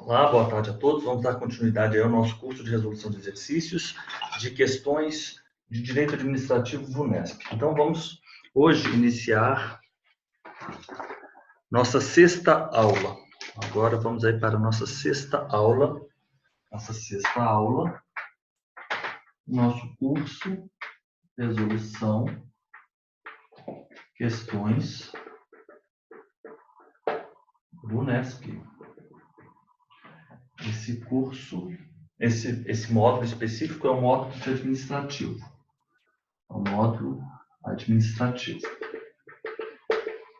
Olá, boa tarde a todos. Vamos dar continuidade ao nosso curso de resolução de exercícios de questões de direito administrativo VUNESP. Então, vamos hoje iniciar nossa sexta aula. Agora vamos aí para a nossa sexta aula. Nosso curso resolução questões VUNESP. Esse curso, esse módulo específico é o módulo administrativo. É o módulo administrativo.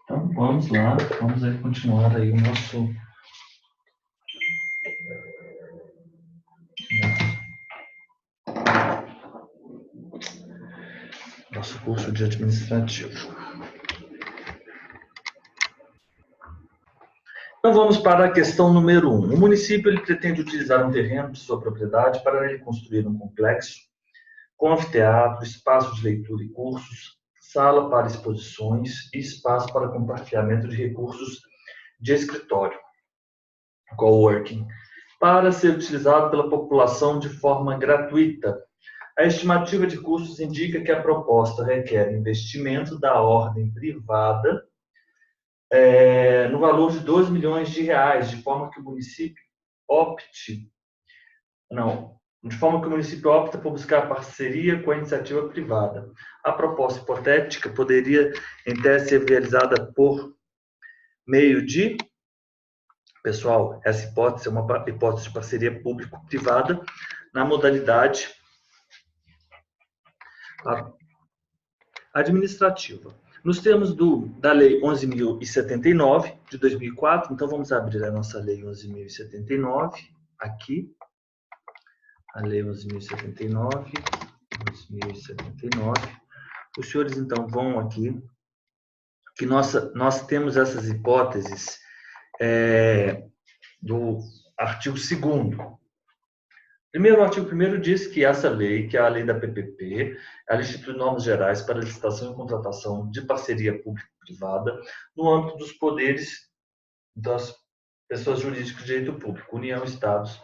Então, vamos lá, vamos aí continuar aí o nosso curso de administrativo. Então, vamos para a questão número 1. O município ele pretende utilizar um terreno de sua propriedade para ele construir um complexo com anfiteatro, espaço de leitura e cursos, sala para exposições e espaço para compartilhamento de recursos de escritório, coworking, para ser utilizado pela população de forma gratuita. A estimativa de custos indica que a proposta requer investimento da ordem privada no valor de R$2 milhões, de forma que o município opta por buscar parceria com a iniciativa privada. A proposta hipotética poderia, em tese, ser realizada por meio de... Pessoal, essa hipótese é uma hipótese de parceria público-privada na modalidade administrativa. Nos termos da Lei 11.079, de 2004, então vamos abrir a nossa Lei 11.079, aqui. A Lei 11.079. Os senhores, então, vão aqui, que nós temos essas hipóteses do artigo 2º. Primeiro, o artigo 1º diz que essa lei, que é a lei da PPP, ela institui normas gerais para licitação e contratação de parceria público-privada no âmbito dos poderes das pessoas jurídicas de direito público, União, Estados,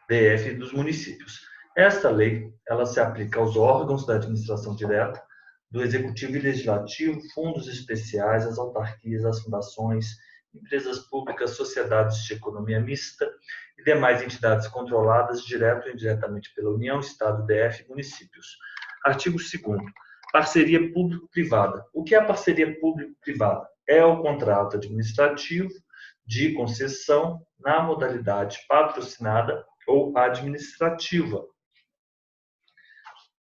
DF e dos municípios. Esta lei, ela se aplica aos órgãos da administração direta, do Executivo e Legislativo, fundos especiais, às autarquias, às fundações, empresas públicas, sociedades de economia mista e demais entidades controladas direto ou indiretamente pela União, Estado, DF e municípios. Artigo 2º. Parceria público-privada. O que é a parceria público-privada? É o contrato administrativo de concessão na modalidade patrocinada ou administrativa.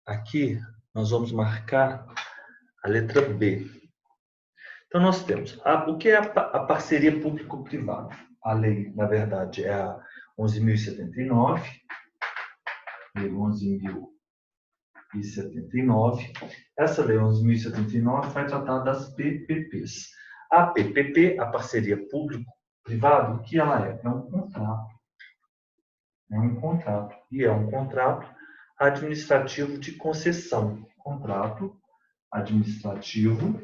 Aqui nós vamos marcar a letra B. Então, nós temos o que é a parceria público-privada? A lei, na verdade, é a 11.079, lei 11.079. Essa lei 11.079 vai tratar das PPPs. A PPP, a parceria público-privada, o que ela é? É um contrato. E é um contrato administrativo de concessão. Contrato administrativo,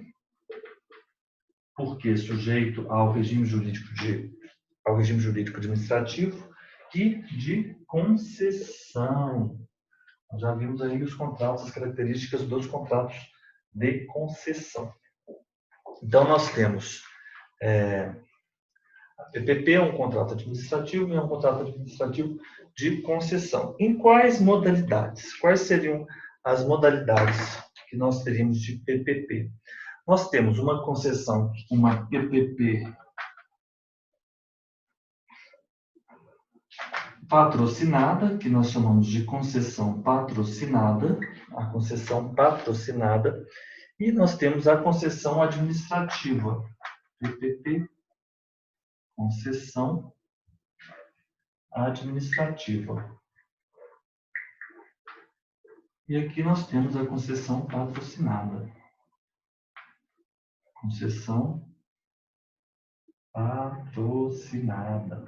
porque sujeito ao regime jurídico administrativo e de concessão. Nós já vimos aí os contratos, as características dos contratos de concessão. Então, nós temos a PPP é um contrato administrativo e é um contrato administrativo de concessão. Em quais modalidades? Quais seriam as modalidades que nós teríamos de PPP? Nós temos uma concessão, uma PPP patrocinada, que nós chamamos de concessão patrocinada, a concessão patrocinada, e nós temos a concessão administrativa, PPP, concessão administrativa. E aqui nós temos a concessão patrocinada. Concessão patrocinada.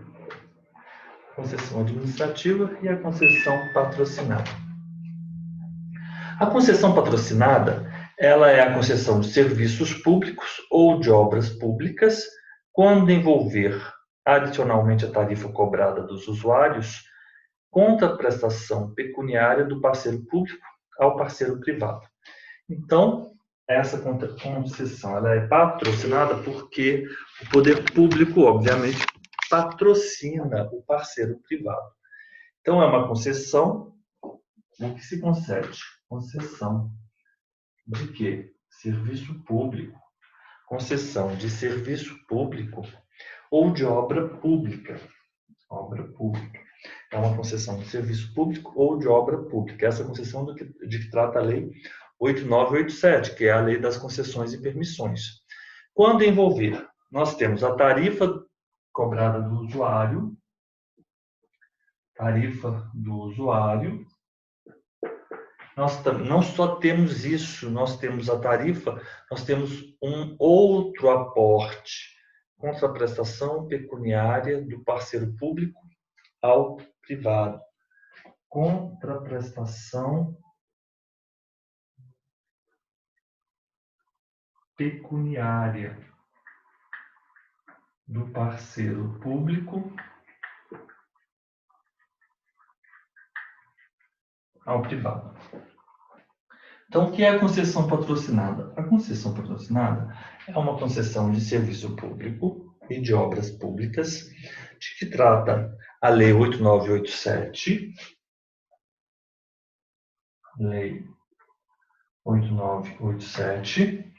Concessão administrativa e a concessão patrocinada. A concessão patrocinada, ela é a concessão de serviços públicos ou de obras públicas quando envolver adicionalmente à tarifa cobrada dos usuários, contra a prestação pecuniária do parceiro público ao parceiro privado. Então, essa concessão ela é patrocinada porque o poder público, obviamente, patrocina o parceiro privado. Então, é uma concessão. O que se concede? Concessão de quê? Serviço público. Concessão de serviço público ou de obra pública. Obra pública. É uma concessão de serviço público ou de obra pública. Essa concessão de que trata a Lei 8987, que é a Lei das Concessões e Permissões. Quando envolver, nós temos a tarifa cobrada do usuário, Nós não só temos isso, nós temos a tarifa, nós temos um outro aporte, contraprestação pecuniária do parceiro público ao privado. Contraprestação pecuniária do parceiro público ao privado. Então, o que é a concessão patrocinada? A concessão patrocinada é uma concessão de serviço público e de obras públicas, de que trata a Lei 8987, Lei 8987,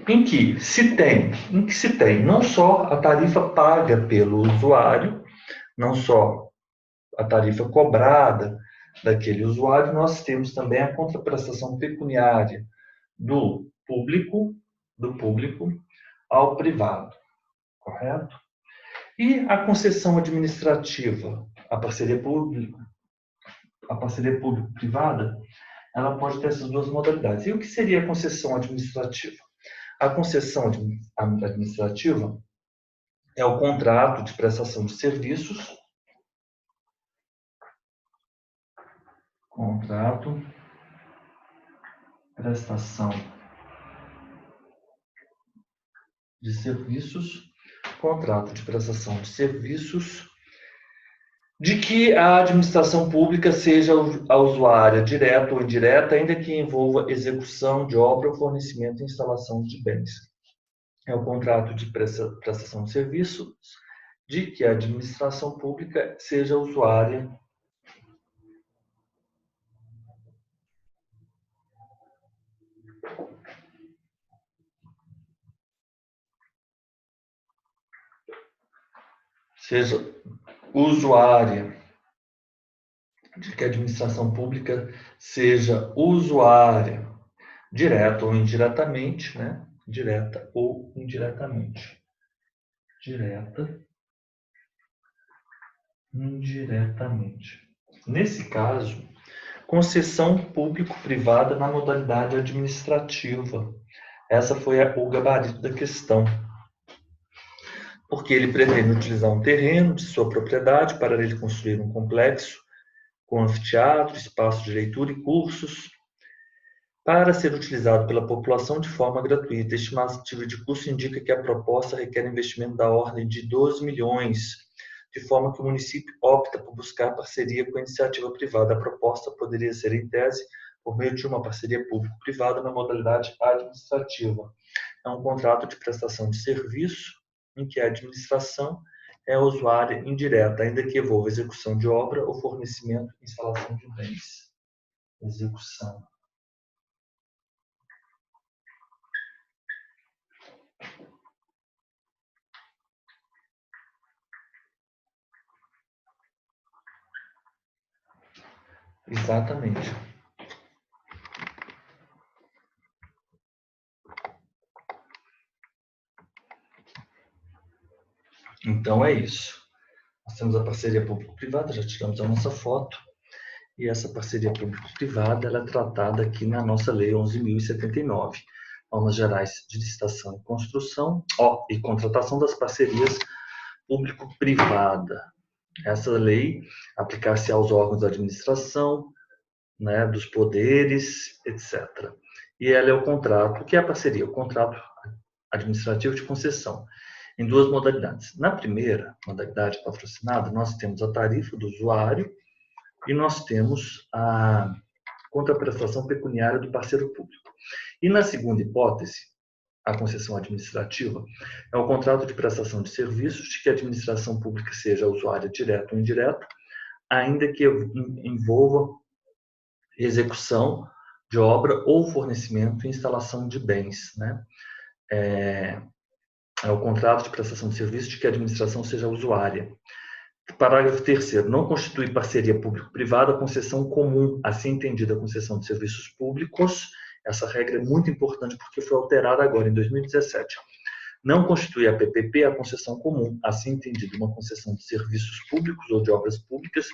em que se tem não só a tarifa paga pelo usuário, não só a tarifa cobrada daquele usuário, nós temos também a contraprestação pecuniária do público ao privado, correto? E a concessão administrativa, a parceria público-privada, ela pode ter essas duas modalidades. E o que seria a concessão administrativa? A concessão administrativa é o contrato de prestação de serviços, contrato de prestação de serviços, de que a administração pública seja a usuária direta ou indireta, ainda que envolva execução de obra ou fornecimento e instalação de bens. É o contrato de prestação de serviços, de que a administração pública seja a usuária de que a administração pública seja usuária, direta ou indiretamente, né? Direta ou indiretamente. Nesse caso, concessão público-privada na modalidade administrativa. Essa foi o gabarito da questão. Porque ele pretende utilizar um terreno de sua propriedade para ele construir um complexo com anfiteatro, espaço de leitura e cursos, para ser utilizado pela população de forma gratuita. A estimativa de custo indica que a proposta requer investimento da ordem de 12 milhões, de forma que o município opta por buscar parceria com a iniciativa privada. A proposta poderia ser, em tese, por meio de uma parceria público-privada na modalidade administrativa. É um contrato de prestação de serviço, em que a administração é a usuária indireta, ainda que envolva execução de obra ou fornecimento e instalação de bens. Execução. Exatamente. Então é isso. Nós temos a parceria público-privada, já tiramos a nossa foto. E essa parceria público-privada ela é tratada aqui na nossa Lei 11.079, Normas Gerais de Licitação e Construção e Contratação das Parcerias Público-Privada. Essa lei aplicar-se aos órgãos da administração, né, dos poderes, etc. E ela é o contrato. O que é a parceria? O contrato administrativo de concessão. em duas modalidades. Na primeira modalidade patrocinada, nós temos a tarifa do usuário e nós temos a contraprestação pecuniária do parceiro público. E na segunda hipótese, a concessão administrativa, é o contrato de prestação de serviços de que a administração pública seja usuária direto ou indireto, ainda que envolva execução de obra ou fornecimento e instalação de bens, né? É o contrato de prestação de serviços de que a administração seja usuária. Parágrafo 3º. Não constitui parceria público-privada a concessão comum, assim entendida a concessão de serviços públicos. Essa regra é muito importante porque foi alterada agora, em 2017. Não constitui a PPP a concessão comum, assim entendida uma concessão de serviços públicos ou de obras públicas,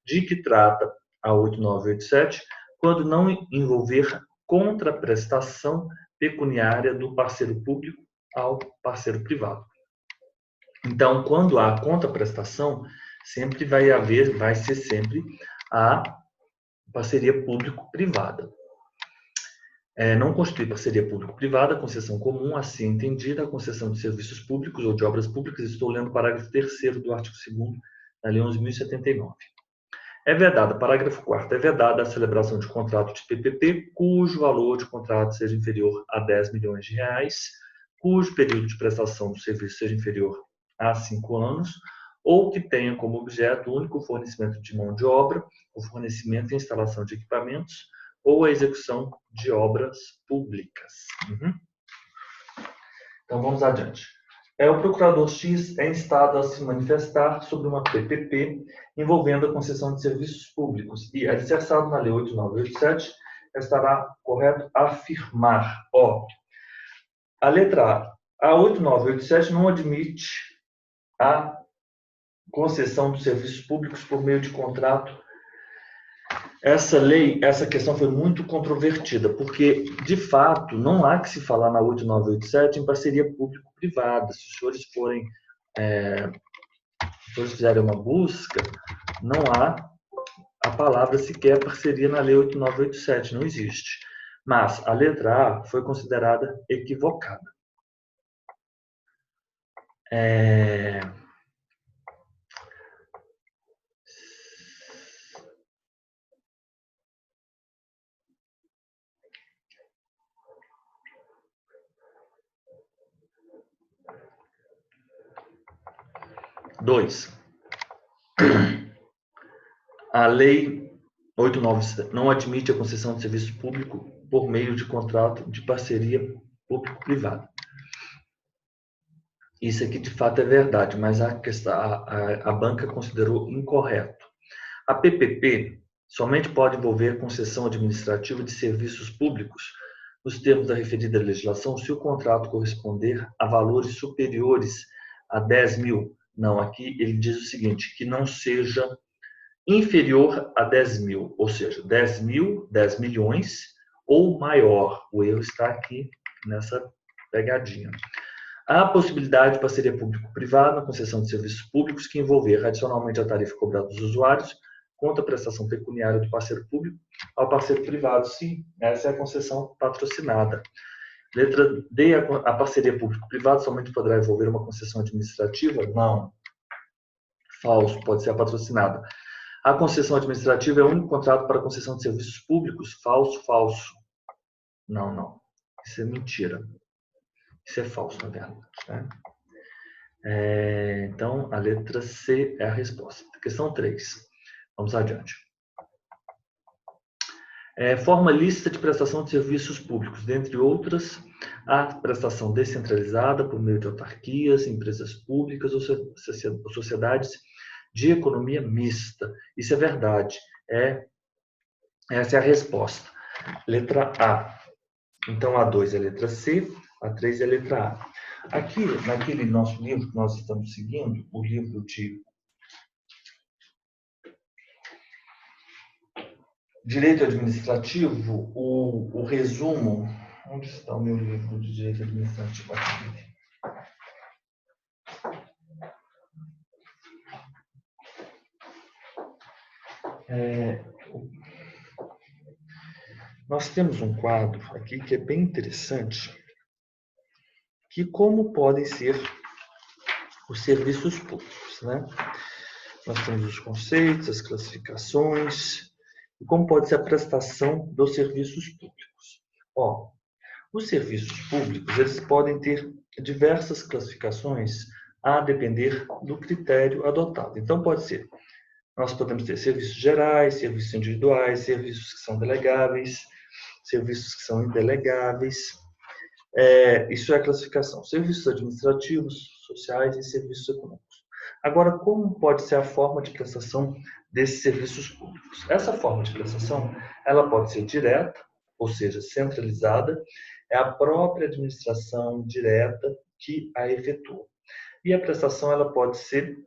de que trata a 8987, quando não envolver contraprestação pecuniária do parceiro público ao parceiro privado. Então, quando há contraprestação, sempre vai ser sempre a parceria público-privada. Não constitui parceria público-privada, concessão comum, assim entendida, a concessão de serviços públicos ou de obras públicas. Estou lendo o parágrafo 3º do artigo 2º da Lei 11.079. É vedada, parágrafo 4º, é vedada a celebração de contrato de PPP cujo valor de contrato seja inferior a 10 milhões de reais, cujo período de prestação do serviço seja inferior a 5 anos, ou que tenha como objeto o único fornecimento de mão de obra, o fornecimento e instalação de equipamentos, ou a execução de obras públicas. Então, vamos adiante. O procurador X é instado a se manifestar sobre uma PPP envolvendo a concessão de serviços públicos e, alicerçado na Lei 8987, estará correto afirmar, a letra A, a 8987 não admite a concessão dos serviços públicos por meio de contrato. Essa questão foi muito controvertida, porque, de fato, não há que se falar na 8987 em parceria público-privada. Se os senhores fizerem uma busca, não há a palavra sequer parceria na Lei 8987, não existe. Mas a letra A foi considerada equivocada. Dois. A Lei 897 não admite a concessão de serviço público por meio de contrato de parceria público-privada. Isso aqui, de fato, é verdade, mas a banca considerou incorreto. A PPP somente pode envolver concessão administrativa de serviços públicos nos termos da referida legislação se o contrato corresponder a valores superiores a 10 mil. Não, aqui ele diz o seguinte, que não seja inferior a 10 mil, ou seja, 10 mil, 10 milhões ou maior. O erro está aqui nessa pegadinha. Há a possibilidade de parceria público-privada na concessão de serviços públicos que envolver adicionalmente a tarifa cobrada dos usuários contra a prestação pecuniária do parceiro público ao parceiro privado. Sim, essa é a concessão patrocinada. Letra D, a parceria público-privada somente poderá envolver uma concessão administrativa? Não. Falso, pode ser a patrocinada. A concessão administrativa é o único contrato para concessão de serviços públicos? Falso, falso. Não, não. Isso é mentira. Isso é falso, na verdade. Né? Então, a letra C é a resposta. Questão 3. Vamos adiante. Forma lista de prestação de serviços públicos, dentre outras, a prestação descentralizada por meio de autarquias, empresas públicas ou sociedades de economia mista. Isso é verdade. Essa é a resposta. Letra A. Então, a 2 é a letra C, a 3 é a letra A. Aqui, naquele nosso livro que nós estamos seguindo, o livro de Direito Administrativo, o resumo... Onde está o meu livro de Direito Administrativo aqui? Nós temos um quadro aqui que é bem interessante, que como podem ser os serviços públicos, né? Nós temos os conceitos, as classificações, e como pode ser a prestação dos serviços públicos. Ó, os serviços públicos, eles podem ter diversas classificações a depender do critério adotado. Então, pode ser, nós podemos ter serviços gerais, serviços individuais, serviços que são delegáveis, serviços que são indelegáveis. Isso é a classificação. Serviços administrativos, sociais e serviços econômicos. Agora, como pode ser a forma de prestação desses serviços públicos? Essa forma de prestação, ela pode ser direta, ou seja, centralizada, é a própria administração direta que a efetua. E a prestação, ela pode ser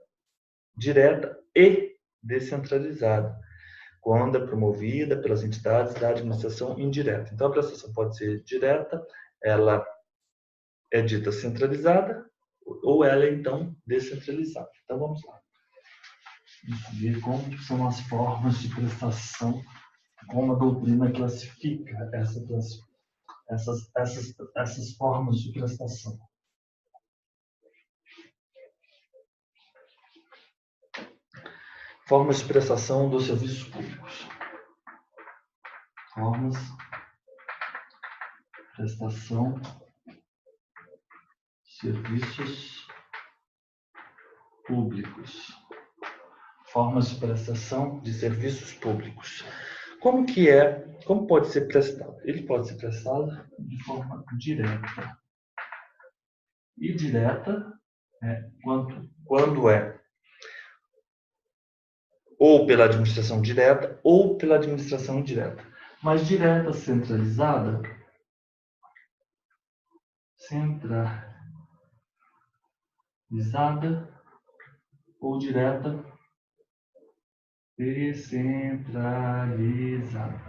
direta e descentralizada, quando é promovida pelas entidades da administração indireta. Então, a prestação pode ser direta, ela é dita centralizada, ou ela é, então, descentralizada. Então, vamos lá. Vamos ver como são as formas de prestação, como a doutrina classifica essas formas de prestação. Formas de prestação dos serviços públicos. Formas de prestação de serviços públicos. Formas de prestação de serviços públicos. Como pode ser prestado? Ele pode ser prestado de forma direta. E direta é quando é ou pela administração direta ou pela administração indireta. Mas direta centralizada ou direta descentralizada.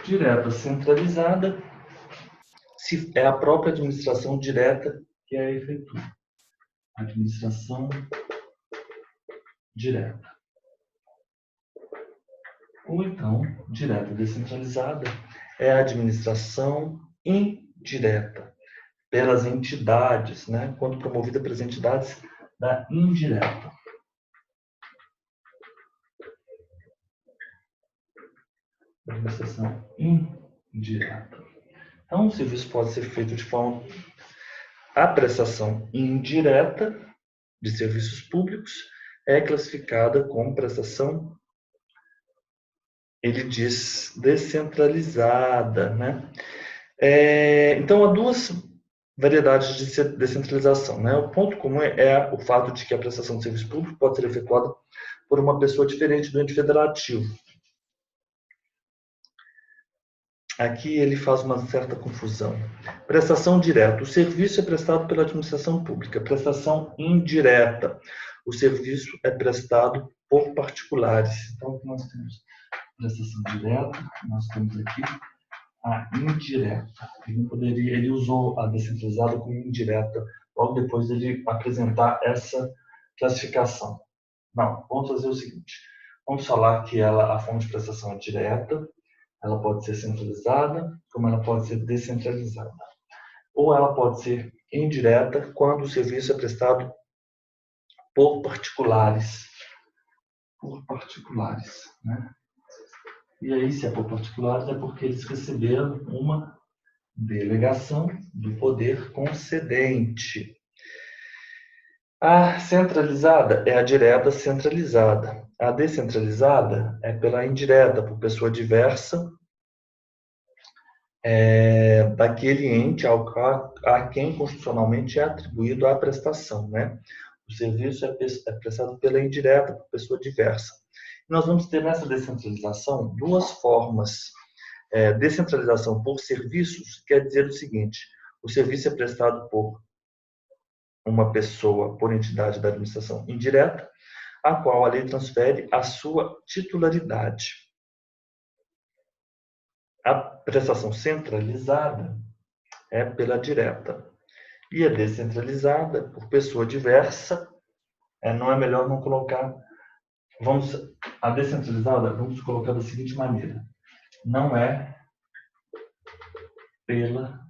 Direta centralizada se é a própria administração direta que a efetua. Administração direta. Ou então, direta descentralizada é a administração indireta, pelas entidades, né? Quando promovida pelas entidades da indireta. Administração indireta. Então, o serviço pode ser feito de forma... A prestação indireta de serviços públicos é classificada como prestação, ele diz, descentralizada, né? Então, há duas variedades de descentralização, né? O ponto comum é o fato de que a prestação de serviço público pode ser efetuada por uma pessoa diferente do ente federativo. Aqui ele faz uma certa confusão. Prestação direta. O serviço é prestado pela administração pública. Prestação indireta. O serviço é prestado por particulares. Então, o que nós temos? Prestação direta. Nós temos aqui a indireta. Ele usou a descentralizada como indireta, logo depois de ele apresentar essa classificação. Não, vamos fazer o seguinte. Vamos falar que a forma de prestação é direta. Ela pode ser centralizada, como ela pode ser descentralizada. Ou ela pode ser indireta, quando o serviço é prestado por particulares. Por particulares, né? E aí, se é por particulares, é porque eles receberam uma delegação do poder concedente. A centralizada é a direta centralizada. A descentralizada é pela indireta, por pessoa diversa, daquele ente a quem constitucionalmente é atribuído a prestação, né? O serviço é prestado pela indireta, por pessoa diversa. E nós vamos ter nessa descentralização duas formas. Descentralização por serviços quer dizer o seguinte: o serviço é prestado por uma pessoa, por entidade da administração indireta, a qual a lei transfere a sua titularidade. A prestação centralizada é pela direta. E a descentralizada, por pessoa diversa, não é melhor não colocar... A descentralizada, vamos colocar da seguinte maneira: não é pela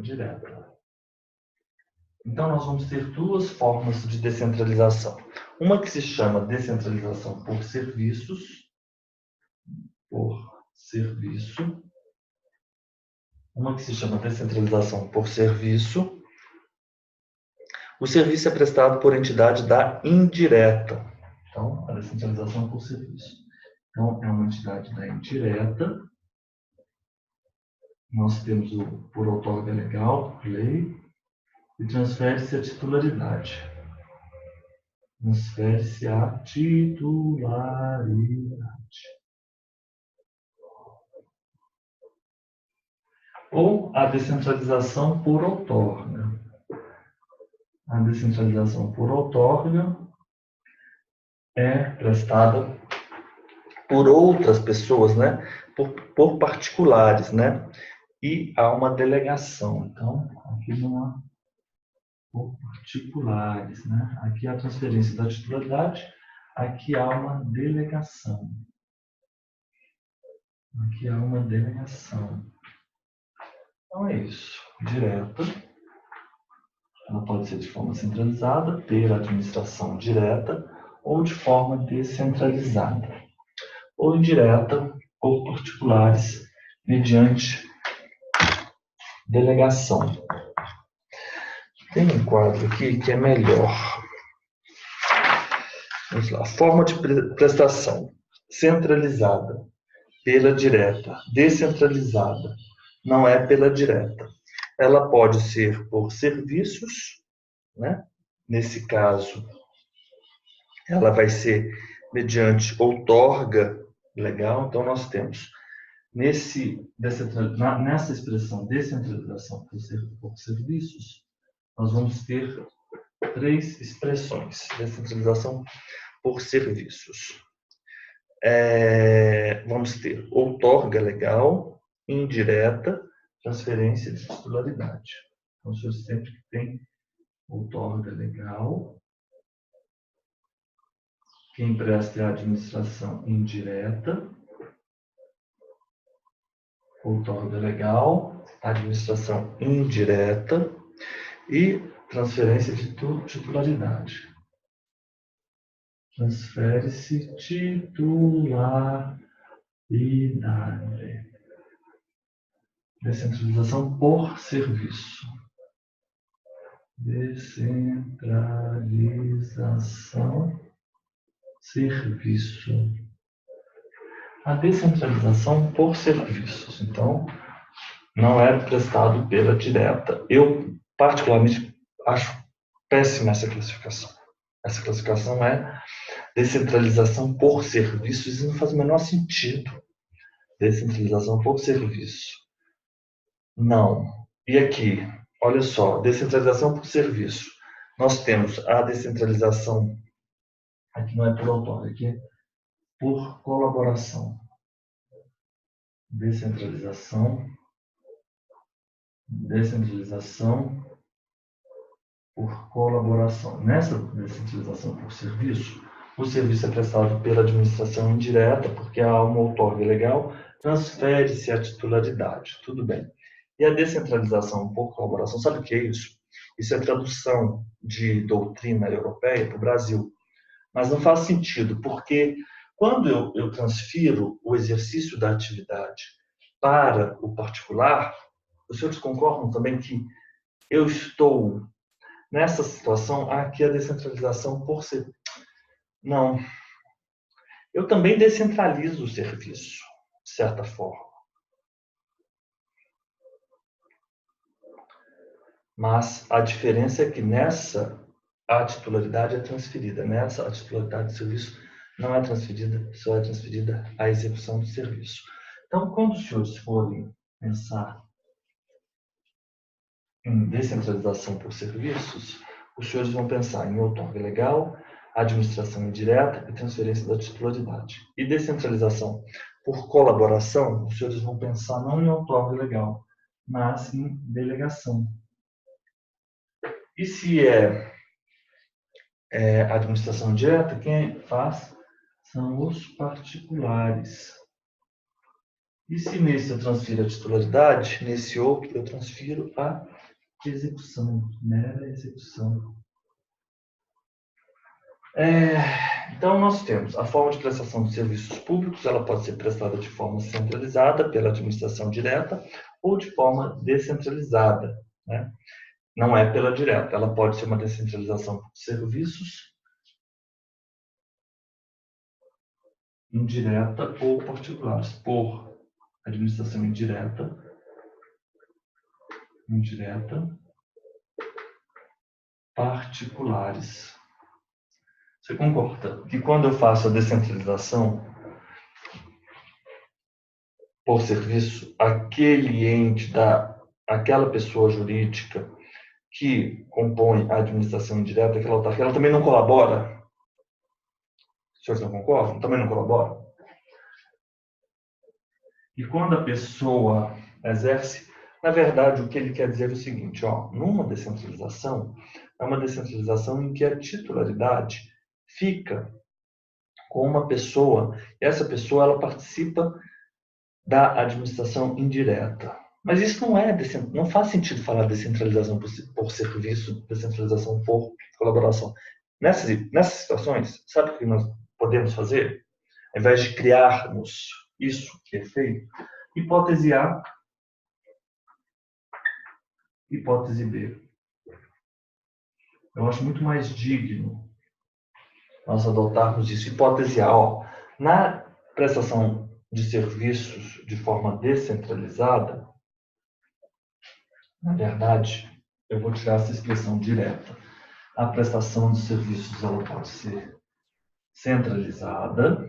direta. Então, nós vamos ter duas formas de descentralização. Uma que se chama descentralização por serviço. Uma que se chama descentralização por serviço. O serviço é prestado por entidade da indireta. Então, a descentralização por serviço. Então, é uma entidade da indireta. Nós temos o por outorga legal, lei, e transfere-se a titularidade. Transfere-se a titularidade. Ou a descentralização por outorga. A descentralização por outorga é prestada por outras pessoas, né? Por particulares, né? E há uma delegação. Então, aqui não há por particulares, né? Aqui há a transferência da titularidade, aqui há uma delegação. Aqui há uma delegação. Então é isso. Direta. Ela pode ser de forma centralizada, pela administração direta, ou de forma descentralizada. Ou indireta, por particulares, mediante delegação. Tem um quadro aqui que é melhor. Vamos lá. Forma de prestação. Centralizada, pela direta. Descentralizada, não é pela direta. Ela pode ser por serviços, né? Nesse caso, ela vai ser mediante outorga legal. Então, nós temos nessa expressão descentralização por serviços, nós vamos ter três expressões. Descentralização por serviços. Vamos ter outorga legal, indireta, transferência de titularidade. Então, o senhor sempre tem outorga legal, quem presta é a administração indireta, outorga legal, administração indireta e transferência de titularidade. Transfere-se titularidade. Descentralização por serviço. Descentralização, serviço. A descentralização por serviços, então, não é prestado pela direta. Eu, particularmente, acho péssima essa classificação. Essa classificação é descentralização por serviços, isso não faz o menor sentido. Descentralização por serviço. Não. E aqui, olha só, descentralização por serviço. Nós temos a descentralização, aqui não é por outorga, aqui é por colaboração. Descentralização por colaboração. Nessa descentralização por serviço, o serviço é prestado pela administração indireta, porque há uma outorga legal, transfere-se a titularidade. Tudo bem. E a descentralização por colaboração, sabe o que é isso? Isso é tradução de doutrina europeia para o Brasil. Mas não faz sentido, porque quando eu transfiro o exercício da atividade para o particular, os senhores concordam também que eu estou nessa situação, aqui a descentralização por ser... Não. Eu também descentralizo o serviço, de certa forma. Mas a diferença é que nessa a titularidade é transferida. Nessa, a titularidade do serviço não é transferida, só é transferida a execução do serviço. Então, quando os senhores forem pensar em descentralização por serviços, os senhores vão pensar em outorga legal, administração indireta e transferência da titularidade. E descentralização por colaboração, os senhores vão pensar não em outorga legal, mas em delegação. E se é administração direta, quem faz são os particulares. E se nesse eu transfiro a titularidade, nesse outro eu transfiro a execução, mera execução. Então, nós temos a forma de prestação de serviços públicos, ela pode ser prestada de forma centralizada pela administração direta ou de forma descentralizada, né? Não é pela direta, ela pode ser uma descentralização por serviços, indireta ou particulares, por administração indireta, particulares. Você concorda que quando eu faço a descentralização por serviço, aquele ente aquela pessoa jurídica que compõe a administração indireta, aquela autarquia, ela também não colabora? Os senhores não concordam? Também não colabora? E quando a pessoa exerce, na verdade, o que ele quer dizer é o seguinte, numa descentralização, é uma descentralização em que a titularidade fica com uma pessoa, e essa pessoa ela participa da administração indireta. Mas isso não faz sentido falar descentralização por serviço, descentralização por colaboração. Nessas situações, sabe o que nós podemos fazer? Ao invés de criarmos isso que é feito, hipótese A, hipótese B. Eu acho muito mais digno nós adotarmos isso. Hipótese A, na prestação de serviços de forma descentralizada, na verdade, eu vou tirar essa expressão direta. A prestação de serviços ela pode ser centralizada,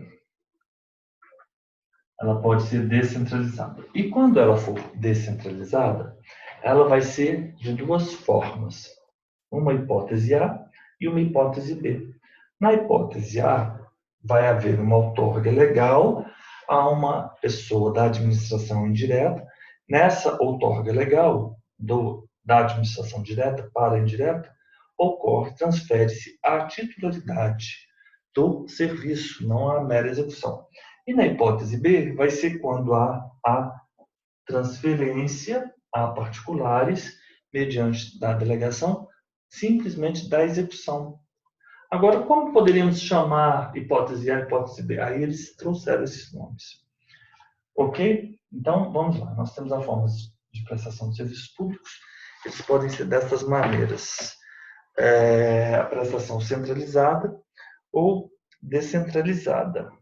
ela pode ser descentralizada. E quando ela for descentralizada, ela vai ser de duas formas. Uma hipótese A e uma hipótese B. Na hipótese A, vai haver uma outorga legal a uma pessoa da administração indireta. Nessa outorga legal da administração direta para a indireta, transfere-se a titularidade do serviço, não a mera execução. E na hipótese B, vai ser quando há a transferência a particulares, mediante da delegação, simplesmente da execução. Agora, como poderíamos chamar hipótese A e hipótese B? Aí eles trouxeram esses nomes. Ok? Então, vamos lá. Nós temos a forma de prestação de serviços públicos. Eles podem ser dessas maneiras. A prestação centralizada ou descentralizada.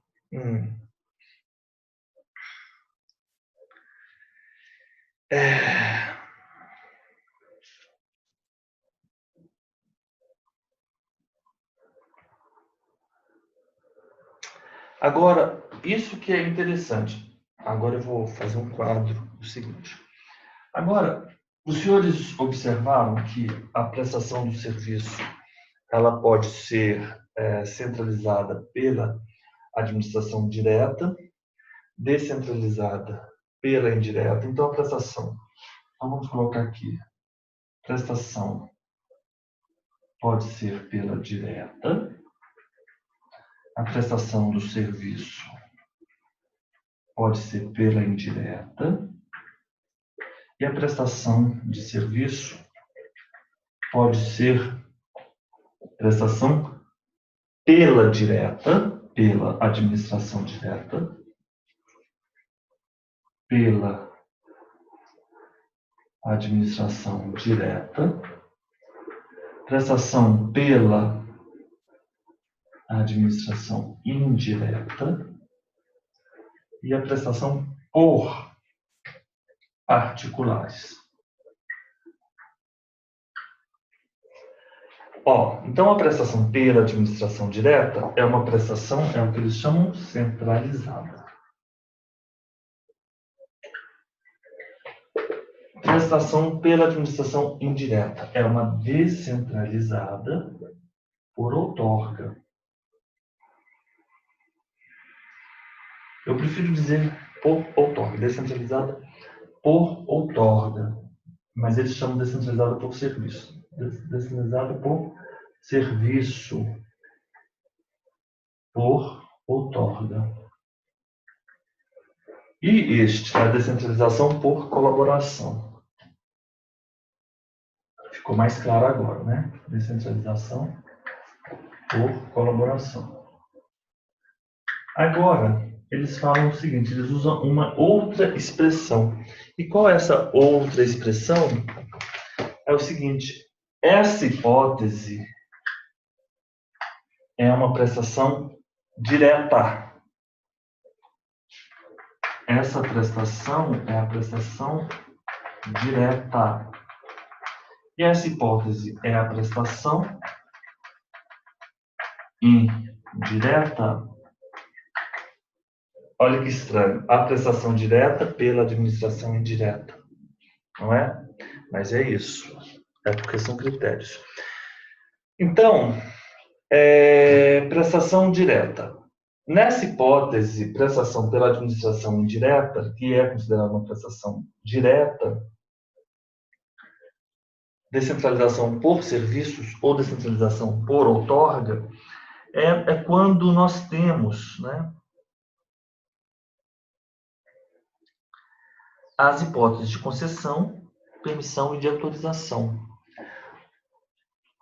Agora, isso que é interessante. Agora eu vou fazer um quadro do seguinte. Agora, os senhores observaram que a prestação do serviço ela pode ser centralizada pela administração direta, descentralizada pela indireta. Então, a prestação, então vamos colocar aqui, prestação pode ser pela direta, a prestação do serviço pode ser pela indireta e a prestação de serviço pode ser prestação pela direta, pela administração direta, pela administração direta, prestação pela administração indireta e a prestação por particulares. Então a prestação pela administração direta é uma prestação, é o que eles chamam centralizada. Prestação pela administração indireta é uma descentralizada por outorga. Eu prefiro dizer por outorga, descentralizada por outorga, mas eles chamam descentralizada por serviço. Descentralizada por serviço, por outorga. E a descentralização por colaboração. Ficou mais claro agora, né? Descentralização por colaboração. Agora, eles falam o seguinte, eles usam uma outra expressão. E qual é essa outra expressão? É o seguinte, essa hipótese é uma prestação direta. Essa prestação é a prestação direta. E essa hipótese é a prestação indireta. Olha que estranho. A prestação direta pela administração indireta. Não é? Mas é isso. É porque são critérios. Então, prestação direta. Nessa hipótese, prestação pela administração indireta, que é considerada uma prestação direta, descentralização por serviços ou descentralização por outorga, é quando nós temos, né, as hipóteses de concessão, permissão e de autorização.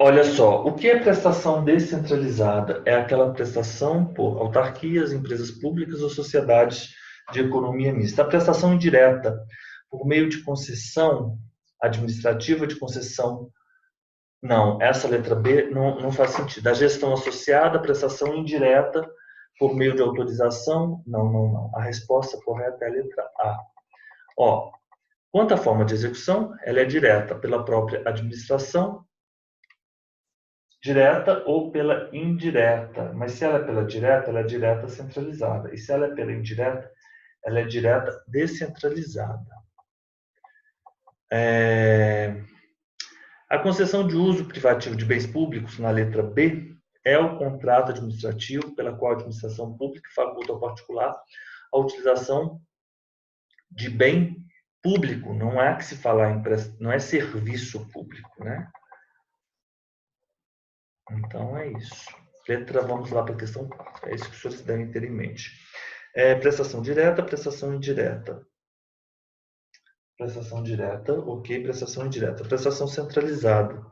Olha só, o que é prestação descentralizada? É aquela prestação por autarquias, empresas públicas ou sociedades de economia mista. A prestação indireta, por meio de concessão administrativa de concessão, não, essa letra B não faz sentido. A gestão associada, prestação indireta, por meio de autorização, não. A resposta correta é a letra A. Ó, quanto à forma de execução, ela é direta pela própria administração, direta ou pela indireta. Mas se ela é pela direta, ela é direta centralizada. E se ela é pela indireta, ela é direta descentralizada. A concessão de uso privativo de bens públicos, na letra B, é o contrato administrativo pela qual a administração pública faculta ao particular a utilização de bem público. Não é que se falar não é serviço público, né? Então é isso. Letra, vamos lá para a questão 4. É isso que os senhores devem ter em mente. Prestação direta, prestação indireta. Prestação direta, ok, prestação indireta. Prestação centralizada.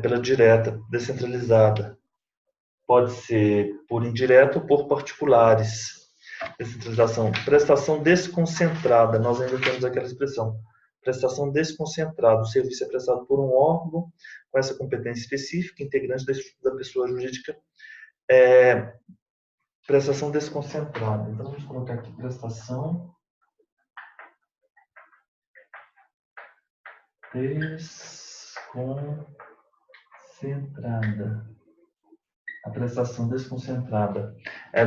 Pela direta, descentralizada. Pode ser por indireta ou por particulares. Descentralização. Prestação desconcentrada. Nós ainda temos aquela expressão. Prestação desconcentrada. O serviço é prestado por um órgão com essa competência específica, integrante da estrutura da pessoa jurídica. Prestação desconcentrada. Então, vamos colocar aqui prestação desconcentrada. A prestação desconcentrada.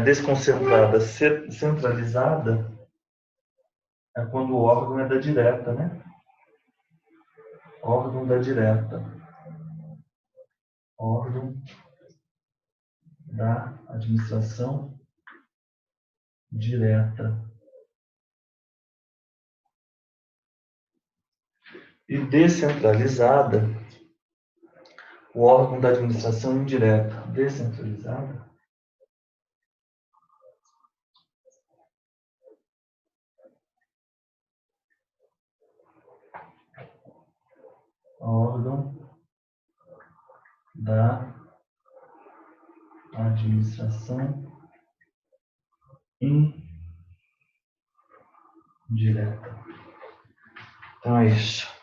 Desconcentrada centralizada é quando o órgão é da direta, né? Órgão da direta. Órgão da administração direta. E descentralizada, o órgão da administração indireta. Descentralizada. Órgão da administração indireta. Então é isso.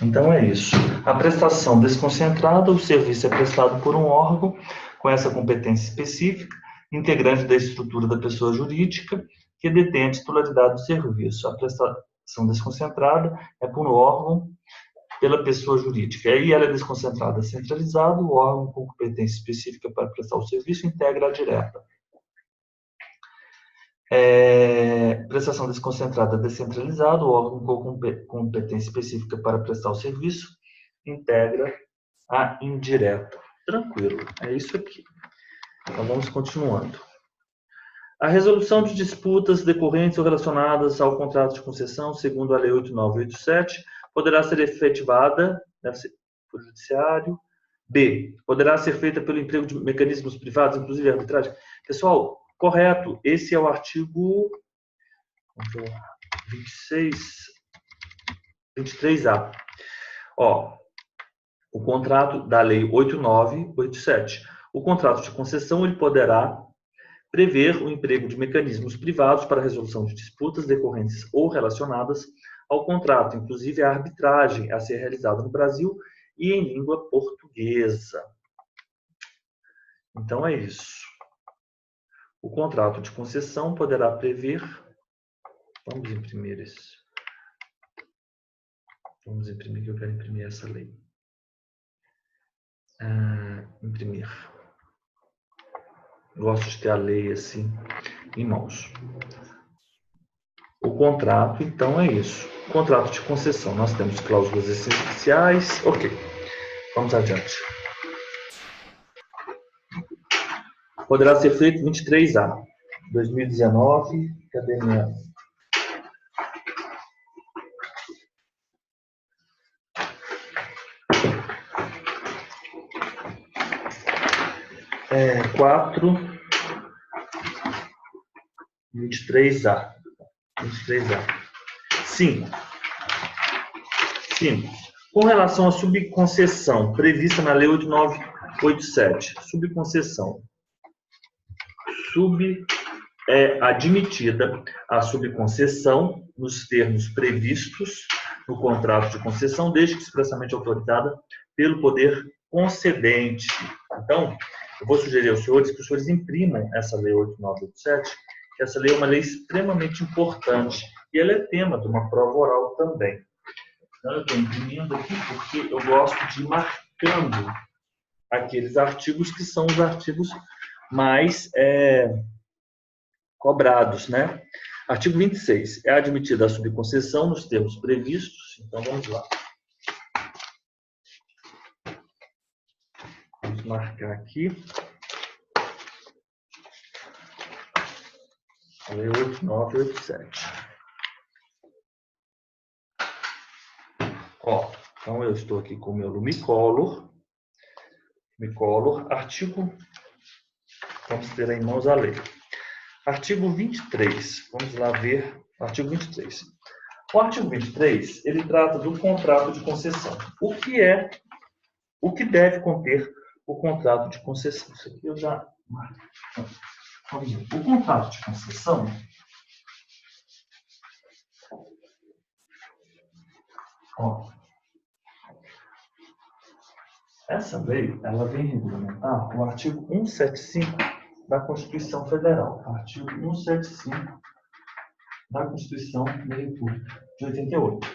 Então é isso. A prestação desconcentrada, o serviço é prestado por um órgão com essa competência específica, integrante da estrutura da pessoa jurídica, que detém a titularidade do serviço. A prestação desconcentrada é por um órgão pela pessoa jurídica. Aí ela é desconcentrada centralizada, o órgão com competência específica para prestar o serviço integra a direta. Prestação desconcentrada descentralizada, o órgão com competência específica para prestar o serviço integra a indireta. Tranquilo, é isso aqui. Então, vamos continuando. A resolução de disputas decorrentes ou relacionadas ao contrato de concessão, segundo a Lei 8987, poderá ser efetivada, deve ser por judiciário. B, poderá ser feita pelo emprego de mecanismos privados, inclusive arbitragem. Pessoal, correto, esse é o artigo 23A. Ó, o contrato da Lei 8987. O contrato de concessão ele poderá prever o emprego de mecanismos privados para a resolução de disputas decorrentes ou relacionadas ao contrato, inclusive a arbitragem a ser realizada no Brasil e em língua portuguesa. Então, é isso. O contrato de concessão poderá prever... Vamos imprimir esse. Vamos imprimir, que eu quero imprimir essa lei. Imprimir. Gosto de ter a lei assim, em mãos. O contrato, então, é isso. Contrato de concessão. Nós temos cláusulas essenciais. Ok. Vamos adiante. Poderá ser feito 23A. 2019. Cadê minha... É, 23A. 23A. 5. Com relação à subconcessão prevista na Lei 8987, subconcessão. É admitida a subconcessão nos termos previstos no contrato de concessão, desde que expressamente autorizada pelo poder concedente. Então, eu vou sugerir aos senhores que os senhores imprimam essa Lei 8987, que essa lei é uma lei extremamente importante e ela é tema de uma prova oral também. Então, eu estou imprimindo aqui porque eu gosto de ir marcando aqueles artigos que são os artigos mais cobrados, né? Artigo 26. É admitida a subconcessão nos termos previstos. Então, vamos lá. Vamos marcar aqui. Lei 8987. Ó, então eu estou aqui com o meu Lumicolor. Artigo... Vamos ter em mãos a lei. Artigo 23. Vamos lá ver o artigo 23. O artigo 23, ele trata do contrato de concessão. O que deve conter o contrato de concessão? Isso aqui eu já... O contrato de concessão... Ó, essa lei, ela vem regulamentar o artigo 175 da Constituição Federal. Artigo 175 da Constituição da República de 88.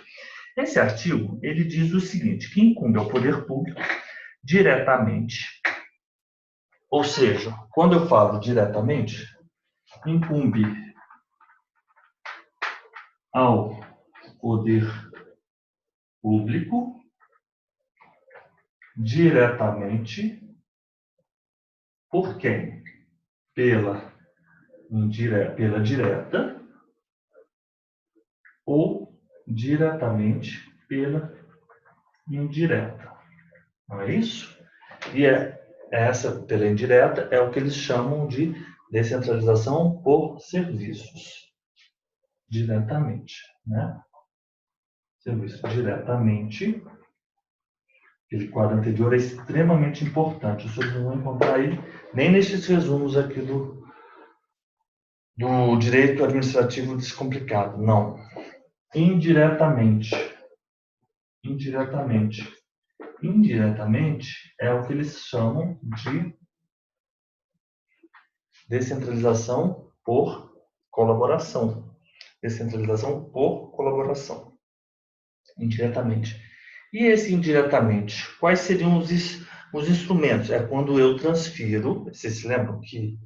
Esse artigo, ele diz o seguinte, que incumbe ao poder público diretamente, ou seja, quando eu falo diretamente, incumbe ao poder público diretamente por quem? Pela direta ou diretamente pela indireta. Não é isso? E essa pela indireta é o que eles chamam de descentralização por serviços. Diretamente, né? Serviço diretamente. Aquele quadro anterior é extremamente importante. Os senhores não vão encontrar ele nem nesses resumos aqui do direito administrativo descomplicado. Não. Indiretamente. Indiretamente. Indiretamente é o que eles chamam de descentralização por colaboração. Descentralização por colaboração. Indiretamente. E esse indiretamente, quais seriam os instrumentos? É quando eu transfiro, vocês se lembram que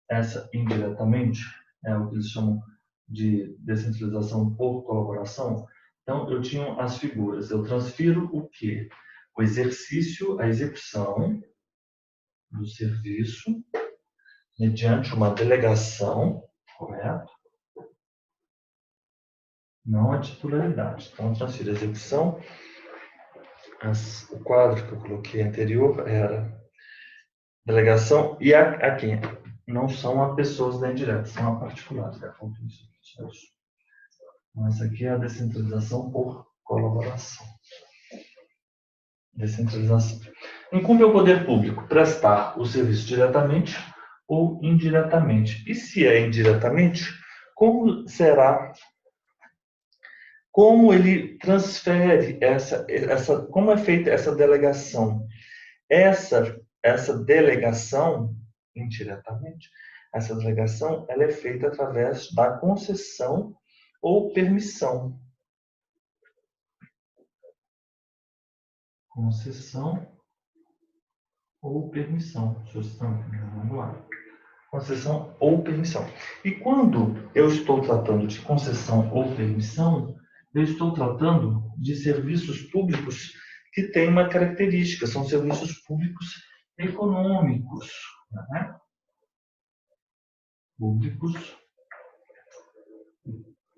essa indiretamente é o que eles chamam de descentralização por colaboração? Então, eu tinha as figuras. Eu transfiro o quê? O exercício, a execução do serviço mediante uma delegação, correto? Não a titularidade. Então, transfiro a execução. O quadro que eu coloquei anterior era delegação e a quem? Não são a pessoas da indireta, são a particulares. Então, essa aqui é a descentralização por colaboração. Descentralização. Incumbe ao poder público prestar o serviço diretamente ou indiretamente. E se é indiretamente, como será? Como ele transfere como é feita essa delegação? Essa delegação, indiretamente, essa delegação ela é feita através da concessão ou permissão. Concessão ou permissão. Vamos lá. Concessão ou permissão. E quando eu estou tratando de concessão ou permissão, eu estou tratando de serviços públicos que têm uma característica, são serviços públicos econômicos. Né? Públicos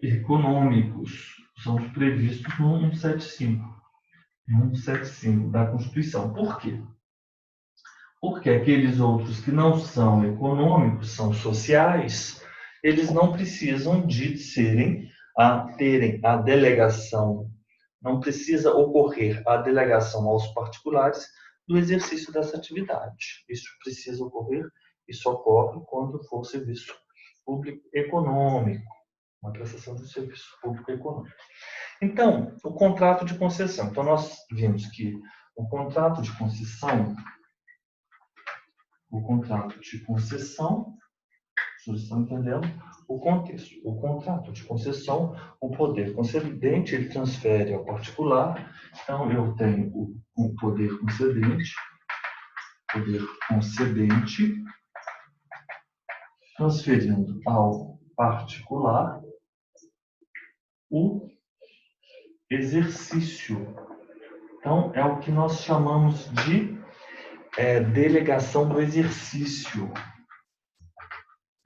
econômicos são os previstos no 175 da Constituição. Por quê? Porque aqueles outros que não são econômicos, são sociais, eles não precisam de terem a delegação, não precisa ocorrer a delegação aos particulares do exercício dessa atividade. Isso ocorre quando for serviço público econômico, uma prestação de serviço público econômico. Então, o contrato de concessão. Então, nós vimos que o contrato de concessão, vocês estão entendendo o contexto. O contrato de concessão, o poder concedente, ele transfere ao particular. Então, eu tenho o poder concedente, transferindo ao particular o exercício. Então, é o que nós chamamos de delegação do exercício.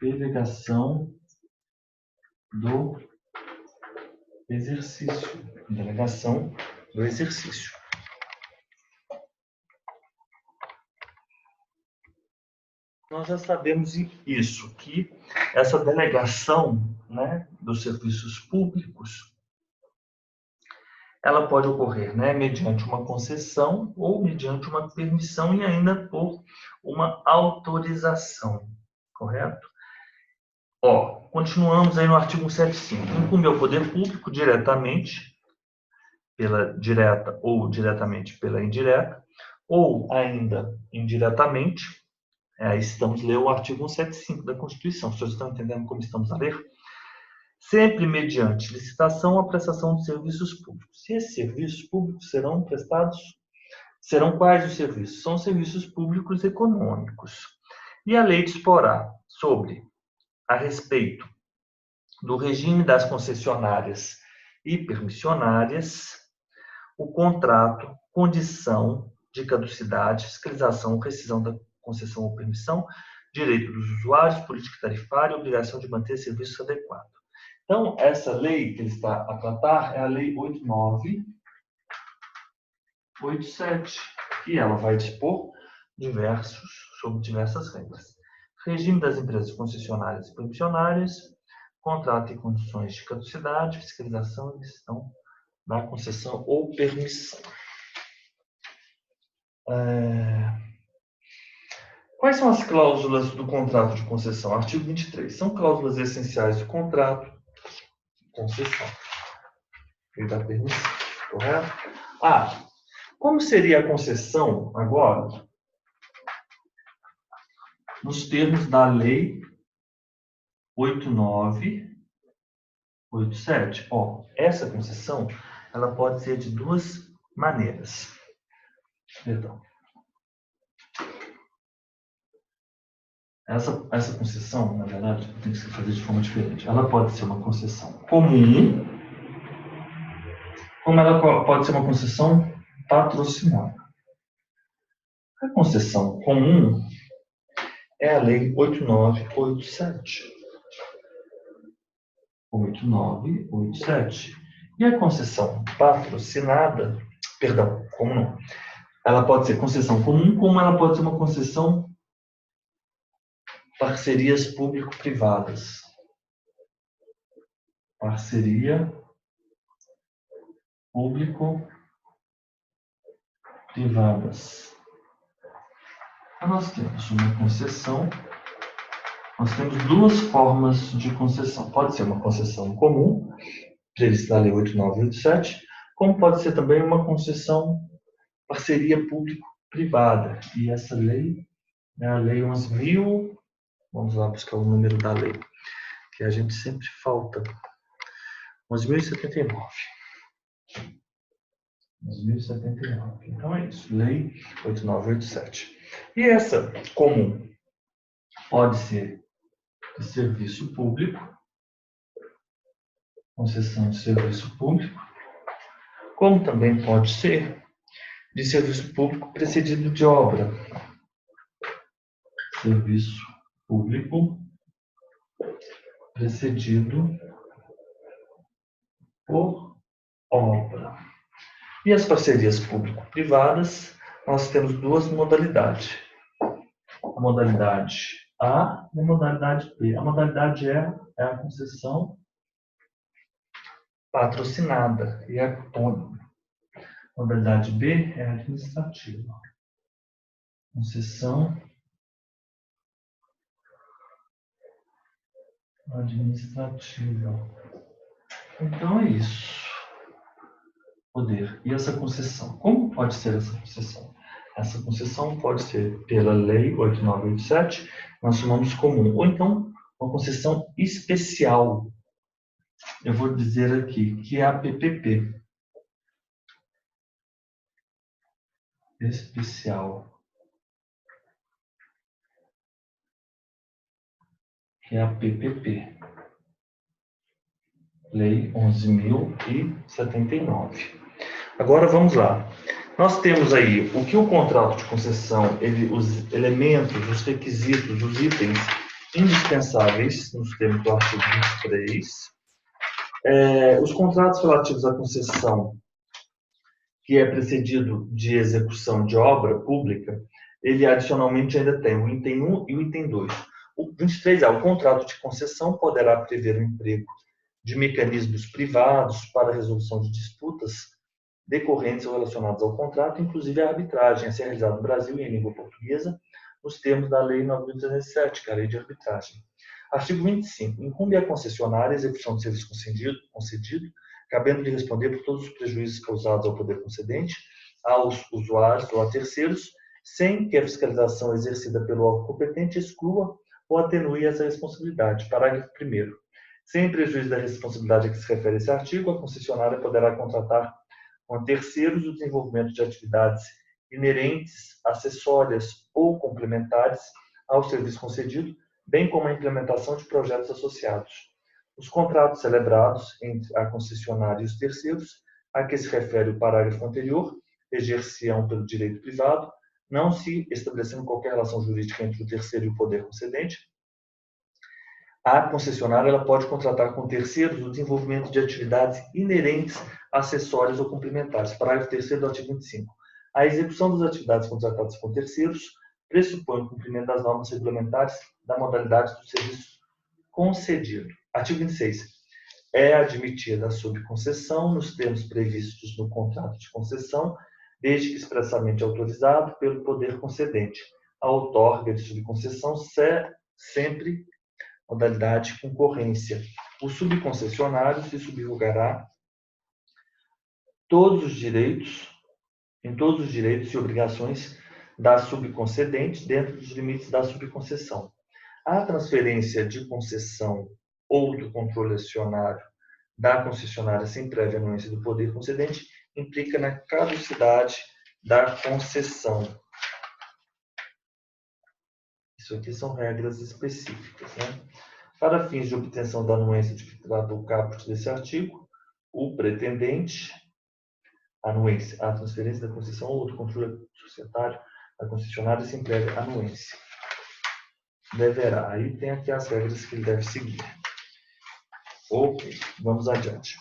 Delegação do exercício. Delegação do exercício. Nós já sabemos isso, que essa delegação, né, dos serviços públicos, ela pode ocorrer, né, mediante uma concessão ou mediante uma permissão e ainda por uma autorização, correto? Continuamos aí no artigo 175. Incumbe ao poder público diretamente, pela direta ou diretamente pela indireta, ou ainda indiretamente, aí estamos lendo o artigo 175 da Constituição. Vocês estão entendendo como estamos a ler? Sempre mediante licitação a prestação de serviços públicos. E esses serviços públicos serão prestados? Serão quais os serviços? São serviços públicos econômicos. E a lei disporá a respeito do regime das concessionárias e permissionárias, o contrato, condição de caducidade, fiscalização ou rescisão da concessão ou permissão, direito dos usuários, política tarifária e obrigação de manter serviços adequados. Então, essa lei que ele está a tratar é a Lei 8987, e ela vai dispor sobre diversas regras. Regime das empresas concessionárias e permissionárias, contrato e condições de caducidade, fiscalização e gestão da concessão ou permissão. Quais são as cláusulas do contrato de concessão? Artigo 23. São cláusulas essenciais do contrato de concessão e da permissão, correto? Como seria a concessão agora? Nos termos da Lei 8987. Essa concessão ela pode ser de duas maneiras. Perdão. Essa concessão, na verdade, tem que se fazer de forma diferente. Ela pode ser uma concessão comum, como ela pode ser uma concessão patrocinada. A concessão comum é a Lei 8987. 8987. E a concessão patrocinada, perdão, como não? Ela pode ser concessão comum, como ela pode ser uma concessão parcerias público-privadas. Parceria público-privadas. Então, nós temos uma concessão, nós temos duas formas de concessão. Pode ser uma concessão comum, prevista na Lei 8987, como pode ser também uma concessão parceria público-privada. E essa lei é a Lei 11.000, vamos lá buscar o número da lei, que a gente sempre falta. 11.079. 11.079. Então é isso, Lei 8987. E essa comum pode ser de serviço público, concessão de serviço público, como também pode ser de serviço público precedido de obra. Serviço público precedido por obra. E as parcerias público-privadas, nós temos duas modalidades. A modalidade A e a modalidade B. A modalidade E é a concessão patrocinada e a modalidade B é a administrativa. Concessão administrativa. Então é isso. Poder. E essa concessão? Como pode ser essa concessão? Essa concessão pode ser pela Lei 8987, nós chamamos comum, ou então uma concessão especial. Eu vou dizer aqui que é a PPP. Especial. Que é a PPP. Lei 11.079. Agora vamos lá. Nós temos aí o que o contrato de concessão, os elementos, os requisitos, os itens indispensáveis, nos termos do artigo 23. Os contratos relativos à concessão, que é precedido de execução de obra pública, ele adicionalmente ainda tem o item 1 e o item 2. O 23 o contrato de concessão poderá prever o emprego de mecanismos privados para a resolução de disputas decorrentes ou relacionadas ao contrato, inclusive a arbitragem, a ser realizada no Brasil e em língua portuguesa, nos termos da Lei 9.207, que é a Lei de Arbitragem. Artigo 25. Incumbe à concessionária a execução do serviço concedido, cabendo-lhe responder por todos os prejuízos causados ao poder concedente, aos usuários ou a terceiros, sem que a fiscalização exercida pelo órgão competente exclua ou atenue essa responsabilidade. Parágrafo 1º. Sem prejuízo da responsabilidade a que se refere esse artigo, a concessionária poderá contratar com terceiros o desenvolvimento de atividades inerentes, acessórias ou complementares ao serviço concedido, bem como a implementação de projetos associados. Os contratos celebrados entre a concessionária e os terceiros, a que se refere o parágrafo anterior, reger-se-ão pelo direito privado, não se estabelecendo qualquer relação jurídica entre o terceiro e o poder concedente. A concessionária ela pode contratar com terceiros o desenvolvimento de atividades inerentes, acessórias ou complementares. Parágrafo 3º do artigo 25. A execução das atividades contratadas com terceiros pressupõe o cumprimento das normas regulamentares da modalidade do serviço concedido. Artigo 26. É admitida a subconcessão nos termos previstos no contrato de concessão, desde que expressamente autorizado pelo poder concedente. A outorga de subconcessão sempre modalidade concorrência. O subconcessionário se subrogará em todos os direitos e obrigações da subconcedente dentro dos limites da subconcessão. A transferência de concessão ou do controle acionário da concessionária sem prévia anuência do poder concedente implica na caducidade da concessão. Isso aqui são regras específicas, né? Para fins de obtenção da anuência de que trata o caput desse artigo, o pretendente, anuência, a transferência da concessão ou do controle societário da concessionária se emprega anuência. deverá. Aí tem aqui as regras que ele deve seguir. Ok, vamos adiante.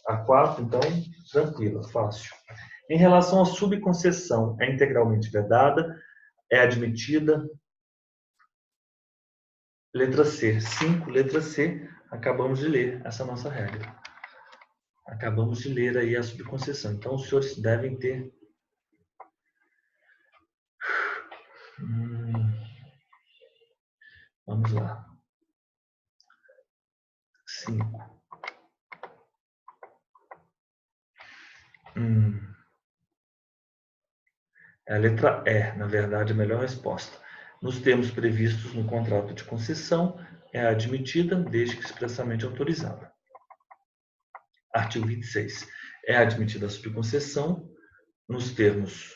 A 4, então, tranquila, fácil. Em relação à subconcessão, é integralmente vedada, é admitida. Letra C. 5, letra C. Acabamos de ler essa nossa regra. Acabamos de ler aí a subconcessão. Então, os senhores devem ter... Vamos lá. 5. É a letra E, na verdade, a melhor resposta. Nos termos previstos no contrato de concessão, é admitida desde que expressamente autorizada. Artigo 26. É admitida a subconcessão nos termos...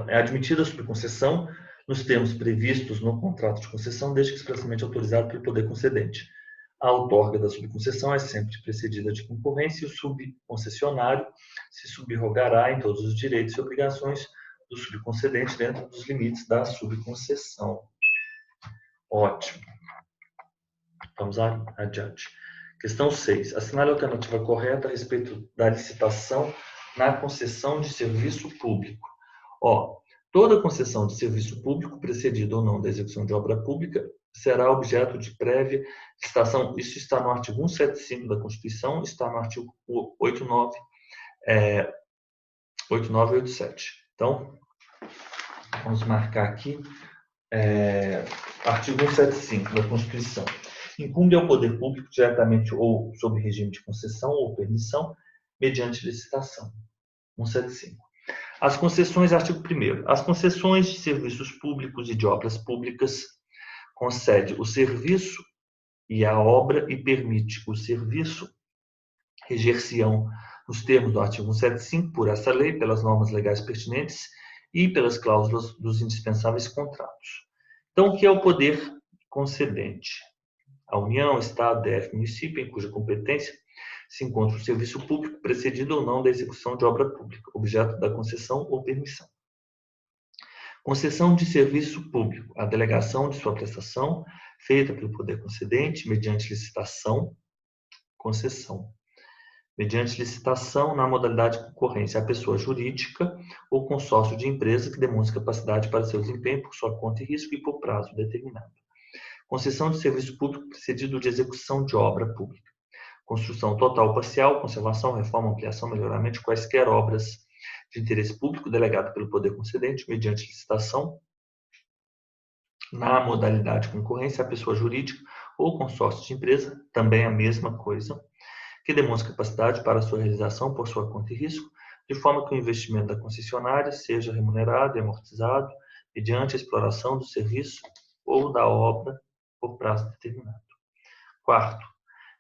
é admitida a subconcessão nos termos previstos no contrato de concessão, desde que expressamente autorizado pelo poder concedente. A outorga da subconcessão é sempre precedida de concorrência e o subconcessionário se subrogará em todos os direitos e obrigações do subconcedente dentro dos limites da subconcessão. Ótimo. Vamos adiante. Questão 6. Assinale a alternativa correta a respeito da licitação na concessão de serviço público. Toda concessão de serviço público, precedida ou não da execução de obra pública, será objeto de prévia licitação. Isso está no artigo 175 da Constituição, está no artigo 89 e 87. Então, vamos marcar aqui, artigo 175 da Constituição. Incumbe ao poder público, diretamente ou sob regime de concessão ou permissão, mediante licitação. 175. As concessões, artigo 1º. As concessões de serviços públicos e de obras públicas concede o serviço e a obra e permite o serviço reger-se-ão nos termos do artigo 175 por essa lei, pelas normas legais pertinentes e pelas cláusulas dos indispensáveis contratos. Então, o que é o poder concedente? A União, Estado, DF, município, em cuja competência se encontra o serviço público, precedido ou não da execução de obra pública, objeto da concessão ou permissão. Concessão de serviço público, a delegação de sua prestação, feita pelo poder concedente, mediante licitação, concessão. Mediante licitação, na modalidade de concorrência, a pessoa jurídica ou consórcio de empresa que demonstre capacidade para seu desempenho por sua conta e risco e por prazo determinado. Concessão de serviço público precedido de execução de obra pública. Construção total ou parcial, conservação, reforma, ampliação, melhoramento de quaisquer obras de interesse público delegado pelo poder concedente mediante licitação, na modalidade de concorrência, a pessoa jurídica ou consórcio de empresa, também a mesma coisa, que demonstra capacidade para sua realização por sua conta e risco, de forma que o investimento da concessionária seja remunerado e amortizado mediante a exploração do serviço ou da obra por prazo determinado. 4º,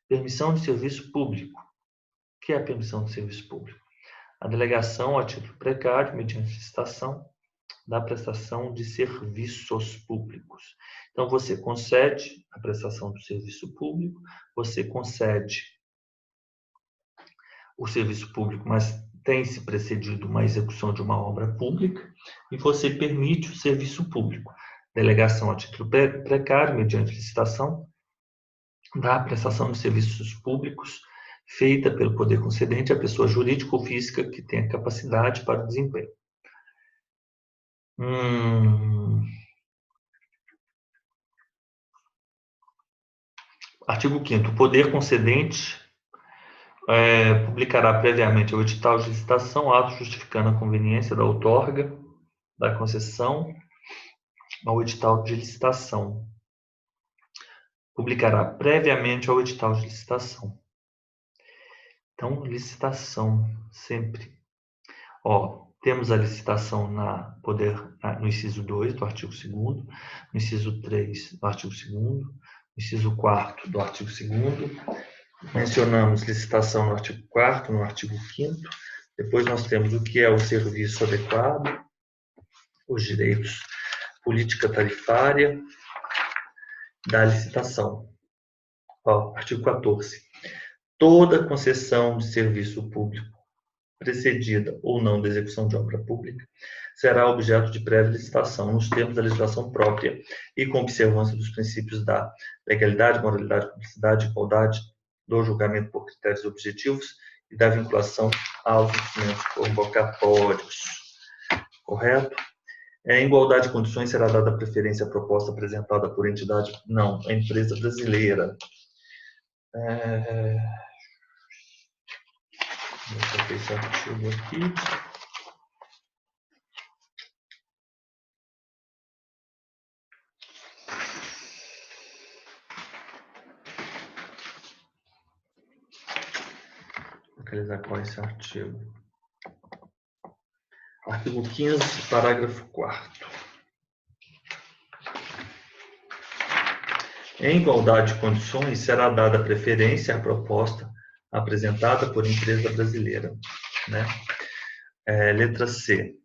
permissão de serviço público. O que é a permissão de serviço público? A delegação a título precário, mediante licitação, da prestação de serviços públicos. Então, você concede a prestação do serviço público, você concede o serviço público, mas tem-se precedido uma execução de uma obra pública, e você permite o serviço público. Delegação a título precário, mediante licitação, da prestação de serviços públicos feita pelo poder concedente à pessoa jurídica ou física que tenha capacidade para o desempenho. Artigo 5º. O poder concedente publicará previamente ao edital de licitação ato justificando a conveniência da outorga da concessão ao edital de licitação. Publicará previamente ao edital de licitação. Então, licitação, sempre. Temos a licitação no inciso 2 do artigo 2º, no inciso 3 do artigo 2º, no inciso 4º do artigo 2º. Mencionamos licitação no artigo 4º, no artigo 5º. Depois nós temos o que é o serviço adequado, os direitos, política tarifária da licitação. Artigo 14. Toda concessão de serviço público precedida ou não da execução de obra pública, será objeto de prévia licitação nos termos da legislação própria e com observância dos princípios da legalidade, moralidade, publicidade, igualdade, do julgamento por critérios objetivos e da vinculação aos instrumentos convocatórios. Correto? Em igualdade de condições será dada preferência à proposta apresentada por entidade? Não, a empresa brasileira. Deixa eu ver esse artigo aqui. Localizar qual é esse artigo. Artigo 15, parágrafo 4º. Em igualdade de condições, será dada preferência à proposta apresentada por empresa brasileira. Né? Letra C.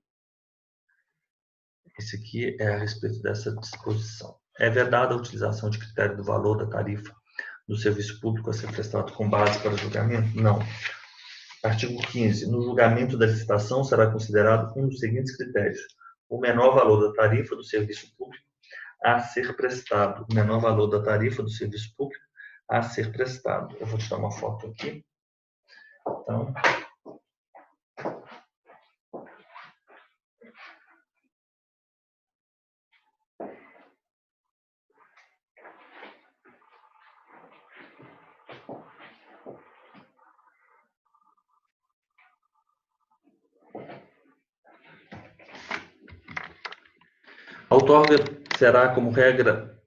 Esse aqui é a respeito dessa disposição. É vedada a utilização de critério do valor da tarifa do serviço público a ser prestado com base para julgamento? Não. Artigo 15. No julgamento da licitação será considerado um dos seguintes critérios: o menor valor da tarifa do serviço público a ser prestado. O menor valor da tarifa do serviço público a ser prestado. Eu vou tirar uma foto aqui. Então, a outorga será como regra,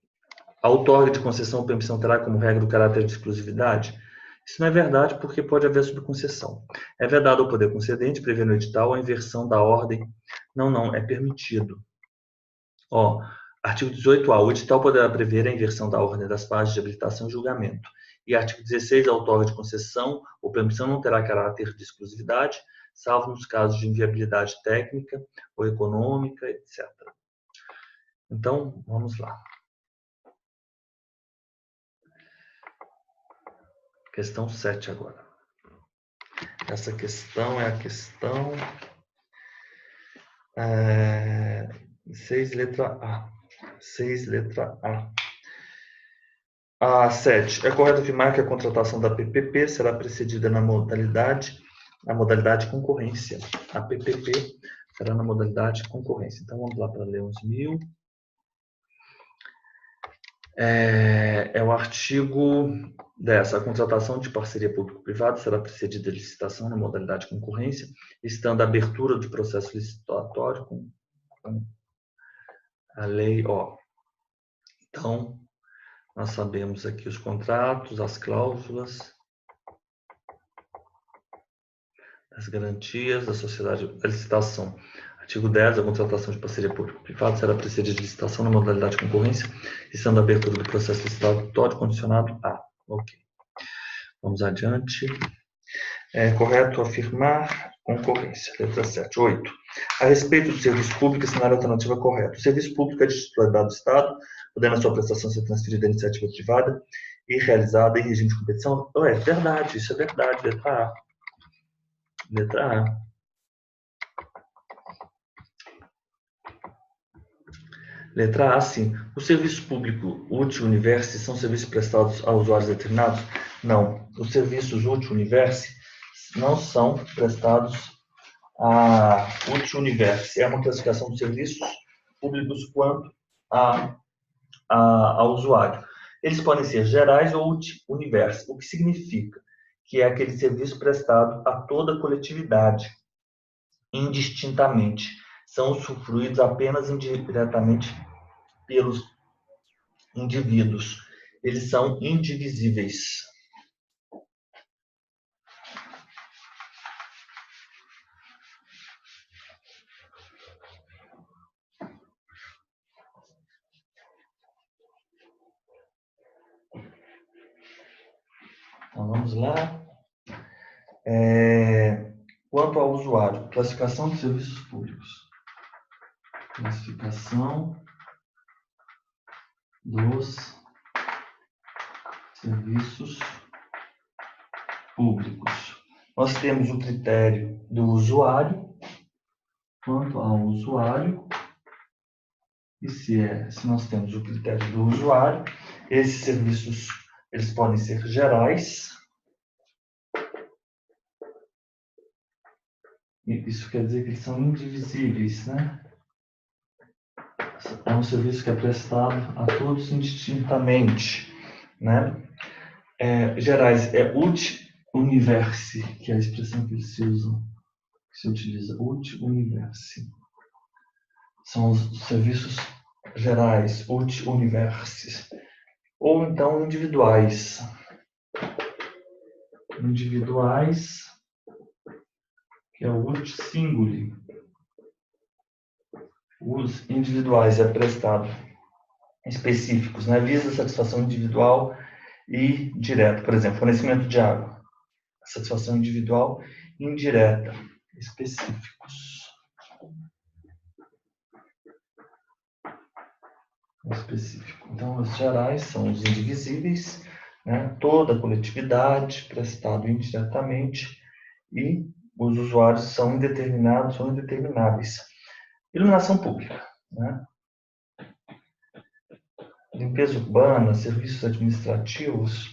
a outorga de concessão ou permissão terá como regra o caráter de exclusividade? Isso não é verdade, porque pode haver subconcessão. É vedado ao poder concedente prever no edital a inversão da ordem. Não, é permitido. Artigo 18A. O edital poderá prever a inversão da ordem das partes de habilitação e julgamento. E artigo 16. A outorga de concessão ou permissão não terá caráter de exclusividade, salvo nos casos de inviabilidade técnica ou econômica, etc. Então, vamos lá. Questão 7 agora. Essa questão é a questão 6, letra A. 6, letra A. A 7. É correto afirmar que a contratação da PPP será precedida na modalidade concorrência. A PPP será na modalidade concorrência. Então, vamos lá para ler uns 1000. É o artigo 10. A contratação de parceria público-privada será precedida de licitação na modalidade concorrência, estando a abertura de processo licitatório com a lei O. Então, nós sabemos aqui os contratos, as cláusulas, as garantias da sociedade, a licitação. Artigo 10. A contratação de parceria público-privada será precedida de licitação na modalidade de concorrência, estando a abertura do processo licitatório condicionado a. Ok. Vamos adiante. É correto afirmar concorrência. Letra 7. 8. A respeito do serviço público, assinar a alternativa correta. O serviço público é de titularidade do Estado, podendo a sua prestação ser transferida à iniciativa privada e realizada em regime de competição? É verdade, isso é verdade. Letra A. Letra A. Letra A, sim. O serviço público útil universe são serviços prestados a usuários determinados? Não. Os serviços útil universe não são prestados a útil universe. É uma classificação de serviços públicos quanto ao usuário. Eles podem ser gerais ou universe, o que significa que é aquele serviço prestado a toda a coletividade, indistintamente. São usufruídos apenas indiretamente pelos indivíduos. Eles são indivisíveis. Então, vamos lá. Quanto ao usuário, classificação de serviços públicos. Classificação dos serviços públicos. nós temos o critério do usuário, quanto ao usuário, e se nós temos o critério do usuário, esses serviços eles podem ser gerais. Isso quer dizer que eles são indivisíveis, né? É um serviço que é prestado a todos indistintamente, né? Gerais é ut universi, que é a expressão que eles usam, que se utiliza, ut universi. São os serviços gerais, ut universis. Ou então individuais. Individuais, que é o ut singuli. Os individuais é prestado específicos, né? Visa satisfação individual e direta. Por exemplo, fornecimento de água. Satisfação individual e indireta. Específicos. Específico. Então, os gerais são os indivisíveis, né? Toda a coletividade, prestado indiretamente, e os usuários são indeterminados ou indetermináveis. Iluminação pública, né? Limpeza urbana, serviços administrativos,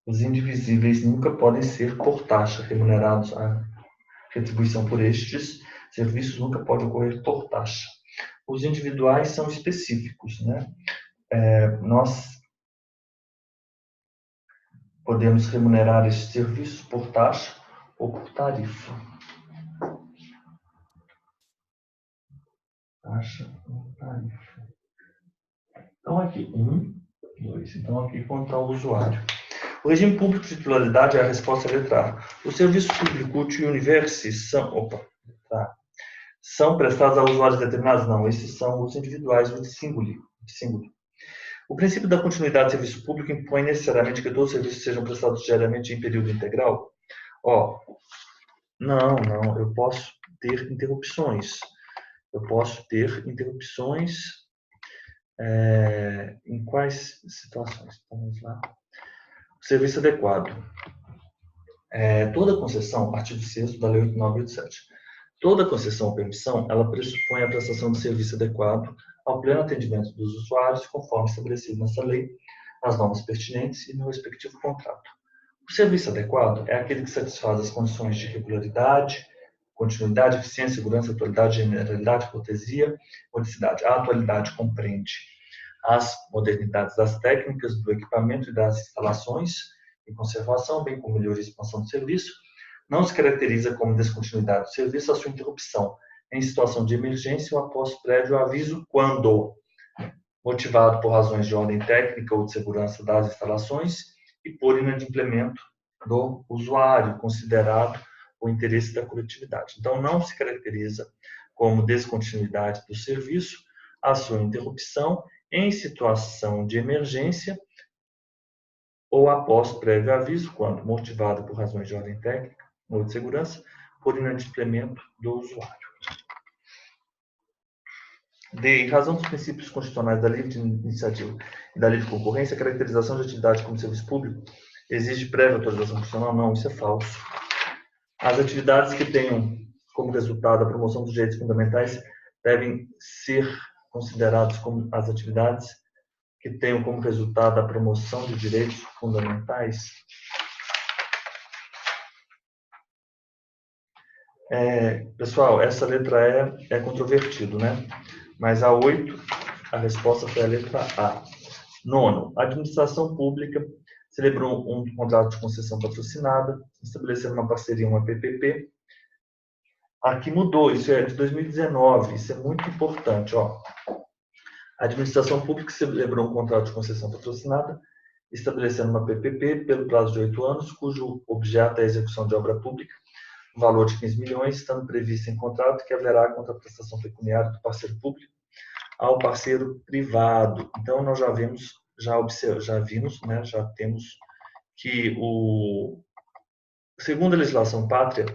os indivisíveis nunca podem ser por taxa remunerados. A retribuição por estes serviços nunca pode ocorrer por taxa. Os individuais são específicos, né? Nós podemos remunerar estes serviços por taxa ou por tarifa. Taxa ou tarifa. Então, aqui, 2. Então, aqui, quanto ao usuário. O regime público de titularidade é a resposta à letra A. Os serviços públicos universi são prestados a usuários determinados? Não, esses são os individuais, os de singuli. O princípio da continuidade do serviço público impõe necessariamente que todos os serviços sejam prestados diariamente em período integral? Não, eu posso ter interrupções. Em quais situações? Vamos lá. O serviço adequado. Toda concessão, artigo 6º da Lei 8987. Toda concessão ou permissão, ela pressupõe a prestação de serviço adequado ao pleno atendimento dos usuários, conforme estabelecido nessa lei, nas normas pertinentes e no respectivo contrato. O serviço adequado é aquele que satisfaz as condições de regularidade, continuidade, eficiência, segurança, atualidade, generalidade, cortesia, modicidade. A atualidade compreende as modernidades das técnicas, do equipamento e das instalações em conservação, bem como melhoria e expansão do serviço. Não se caracteriza como descontinuidade do serviço a sua interrupção em situação de emergência ou após prévio aviso quando motivado por razões de ordem técnica ou de segurança das instalações e por inadimplemento do usuário, considerado o interesse da coletividade. Então, não se caracteriza como descontinuidade do serviço a sua interrupção em situação de emergência ou após prévio aviso, quando motivado por razões de ordem técnica ou de segurança, por inadimplemento do usuário. D. Em razão dos princípios constitucionais da livre iniciativa e da livre concorrência, a caracterização de atividade como serviço público exige prévia autorização constitucional? Não, isso é falso. As atividades que tenham como resultado a promoção dos direitos fundamentais devem ser consideradas como as atividades que tenham como resultado a promoção de direitos fundamentais. Pessoal, essa letra E é controvertido, né? Mas a 8, a resposta foi a letra A. 9. A administração pública celebrou um contrato de concessão patrocinada, estabelecendo uma parceria, uma PPP. Aqui mudou, isso é de 2019, isso é muito importante. A administração pública celebrou um contrato de concessão patrocinada, estabelecendo uma PPP pelo prazo de 8 anos, cujo objeto é a execução de obra pública, no valor de 15 milhões, estando previsto em contrato que haverá a contraprestação pecuniária do parceiro público ao parceiro privado. Então, nós já vimos, né, já temos que segundo a legislação pátria,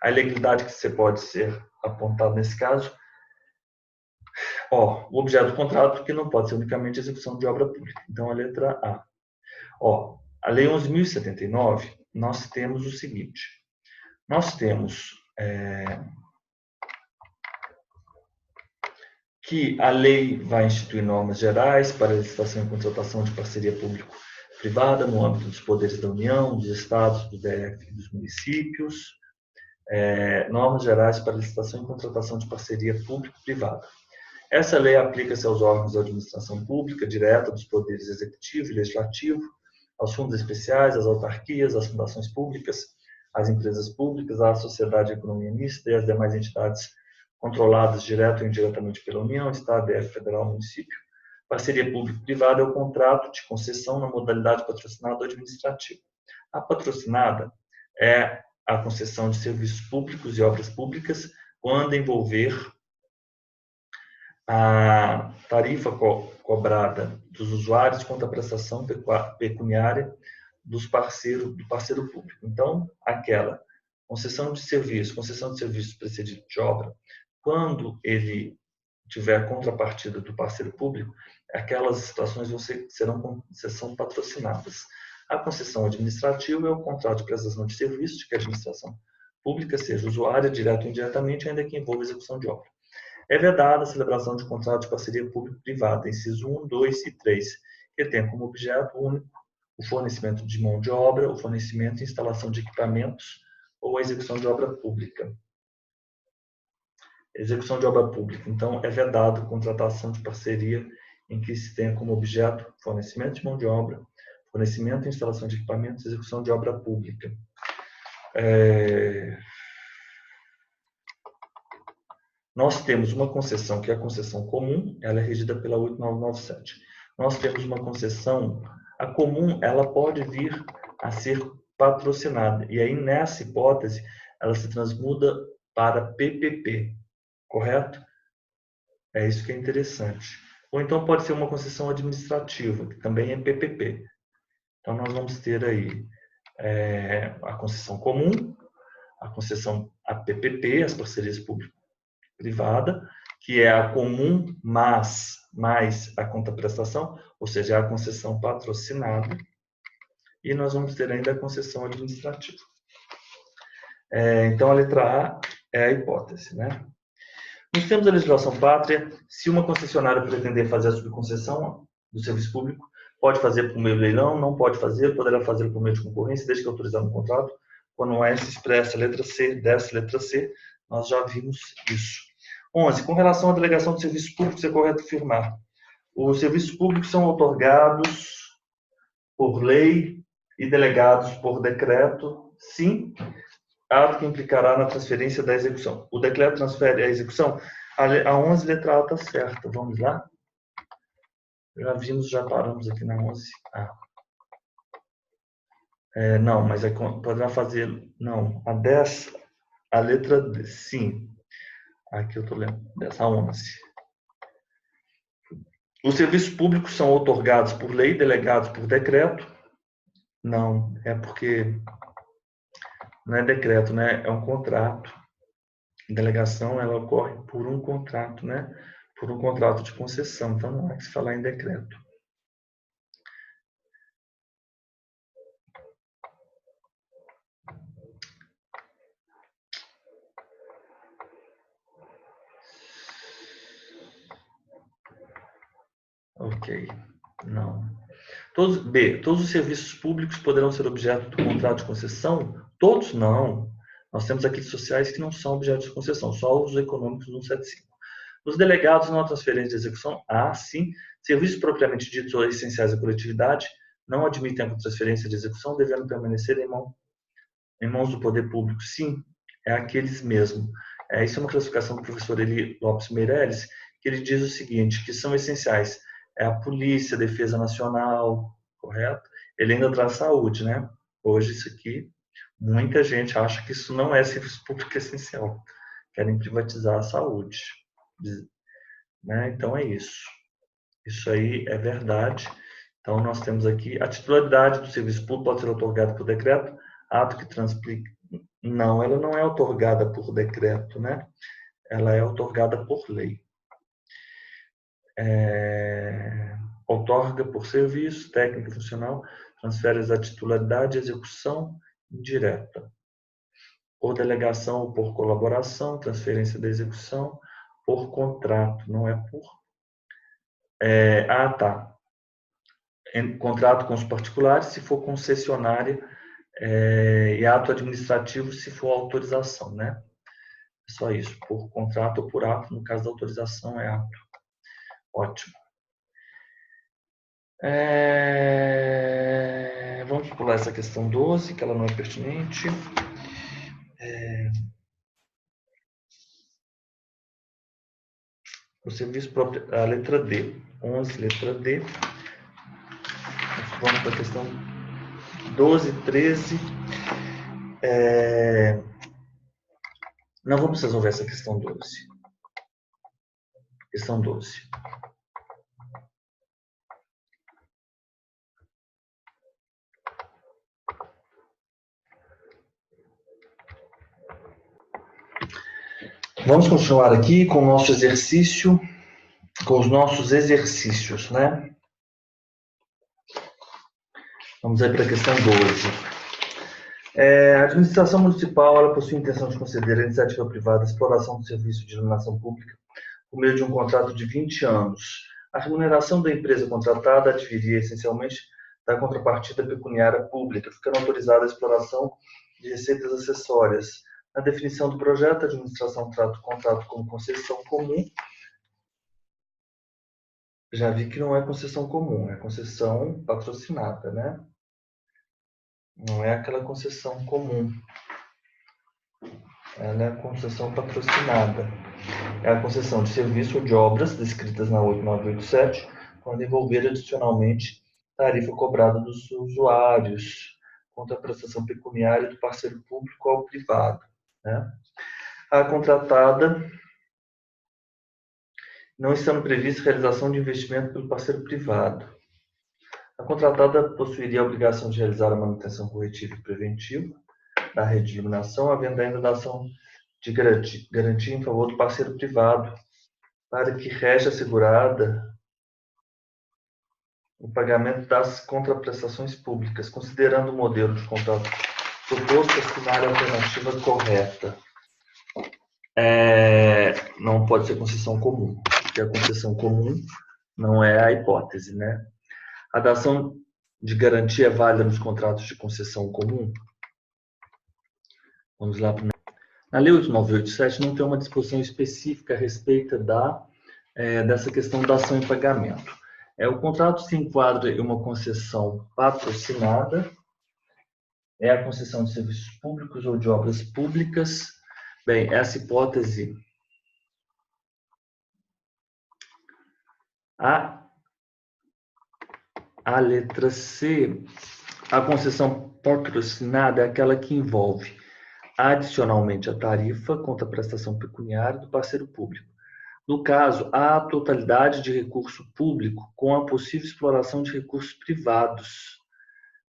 a ilegalidade que pode ser apontada nesse caso, o objeto do contrato, que não pode ser unicamente a execução de obra pública. Então, a letra A. a Lei 11.079, nós temos o seguinte. Nós temos que a lei vai instituir normas gerais para a licitação e contratação de parceria público-privada no âmbito dos poderes da União, dos estados, do DF e dos municípios. Normas gerais para a licitação e contratação de parceria público-privada. Essa lei aplica-se aos órgãos da administração pública direta dos poderes executivo e legislativo, aos fundos especiais, às autarquias, às fundações públicas, às empresas públicas, à sociedade de economia mista e às demais entidades controladas direto ou indiretamente pela União, Estado, DF, Federal, Município. Parceria público-privada é o contrato de concessão na modalidade patrocinada ou administrativa. A patrocinada é a concessão de serviços públicos e obras públicas quando envolver a tarifa cobrada dos usuários contra a prestação pecuniária do parceiro público. Então, aquela concessão de serviço precedido de obra, quando ele tiver contrapartida do parceiro público, aquelas situações serão patrocinadas. A concessão administrativa é o contrato de prestação de serviço de que a administração pública seja usuária, direto ou indiretamente, ainda que envolva execução de obra. É vedada a celebração de contrato de parceria público-privada, inciso 1, 2 e 3, que tem como objeto único o fornecimento de mão de obra, o fornecimento e instalação de equipamentos ou a execução de obra pública. Execução de obra pública. Então, é vedado contratação de parceria em que se tenha como objeto fornecimento de mão de obra, fornecimento e instalação de equipamentos e execução de obra pública. Nós temos uma concessão, que é a concessão comum, ela é regida pela 8997. Nós temos uma concessão, a comum, ela pode vir a ser patrocinada, e aí nessa hipótese, ela se transmuda para PPP, correto? É isso que é interessante. Ou então pode ser uma concessão administrativa, que também é PPP. Então nós vamos ter aí a concessão comum, a concessão PPP, as parcerias público-privada, que é a comum mais a contraprestação, ou seja, a concessão patrocinada, e nós vamos ter ainda a concessão administrativa. Então a letra A é a hipótese, né? Nos termos da legislação pátria, se uma concessionária pretender fazer a subconcessão do serviço público, pode fazer por meio do leilão, não pode fazer, poderá fazer por meio de concorrência, desde que autorizado no contrato, quando é expressa a letra C, dessa letra C, nós já vimos isso. 11. Com relação à delegação de serviços públicos, é correto afirmar: os serviços públicos são outorgados por lei e delegados por decreto, sim, ato que implicará na transferência da execução. O decreto transfere a execução? A 11, letra A está certa. Vamos lá? Já paramos aqui na 11A. Não, mas poderá fazer... Não, a 10, a letra D, sim. Aqui eu estou lendo, dessa 11. Os serviços públicos são outorgados por lei, delegados por decreto? Não, é porque não é decreto, né? É um contrato. A delegação, ela ocorre por um contrato, né? Por um contrato de concessão. Então, não há que se falar em decreto. Ok. Não. Todos os serviços públicos poderão ser objeto do contrato de concessão? Todos não. Nós temos aqueles sociais que não são objeto de concessão, só os econômicos do 175. Os delegados não há transferência de execução? Sim. Serviços propriamente ditos ou essenciais à coletividade não admitem a transferência de execução, devendo permanecer em mãos do poder público? Sim, é aqueles mesmo. Isso é uma classificação do professor Eli Lopes Meirelles, que ele diz o seguinte, que são essenciais. É a polícia, a defesa nacional, correto? Ele ainda traz saúde, né? Hoje isso aqui, muita gente acha que isso não é serviço público essencial. Querem privatizar a saúde. Né? Então é isso. Isso aí é verdade. Então nós temos aqui a titularidade do serviço público pode ser otorgada por decreto, ato que transplica. Não, ela não é otorgada por decreto, né? Ela é otorgada por lei. outorga por serviço, técnica e funcional, transfere a titularidade e execução indireta. Por delegação ou por colaboração, transferência da execução, por contrato, não é por... Contrato com os particulares, se for concessionária, e ato administrativo, se for autorização, né? É só isso, por contrato ou por ato, no caso da autorização é ato. Ótimo. Vamos pular essa questão 12, que ela não é pertinente. O serviço próprio, a letra D, 11, letra D. Vamos para a questão 12, 13. Não vamos resolver essa questão 12. Questão 12. Vamos continuar aqui com o nosso exercício, com os nossos exercícios, né? Vamos aí para a questão 12. A administração municipal ela possui a intenção de conceder à iniciativa privada a exploração do serviço de iluminação pública por meio de um contrato de 20 anos. A remuneração da empresa contratada adviria essencialmente da contrapartida pecuniária pública, ficando autorizada a exploração de receitas acessórias. Na definição do projeto, a administração trata o contrato como concessão comum. Já vi que não é concessão comum, é concessão patrocinada, né? Não é aquela concessão comum. Ela é a concessão patrocinada. É a concessão de serviço ou de obras descritas na 8987, quando envolver adicionalmente tarifa cobrada dos usuários, contra a prestação pecuniária do parceiro público ao privado, né? A contratada, não estando prevista a realização de investimento pelo parceiro privado. A contratada possuiria a obrigação de realizar a manutenção corretiva e preventiva da rede de iluminação, havendo ainda da ação de garantia em favor do parceiro privado, para que rege assegurada o pagamento das contraprestações públicas, considerando o modelo de contrato proposto, assinar a alternativa correta. Não pode ser concessão comum, porque a concessão comum não é a hipótese, né? A dação de garantia é válida nos contratos de concessão comum? Vamos lá. Na Lei 8987 não tem uma disposição específica a respeito dessa questão da ação em pagamento. O contrato se enquadra em uma concessão patrocinada, é a concessão de serviços públicos ou de obras públicas. Bem, essa hipótese, a letra C, a concessão patrocinada é aquela que envolve adicionalmente a tarifa contra a prestação pecuniária do parceiro público. No caso, a totalidade de recurso público com a possível exploração de recursos privados,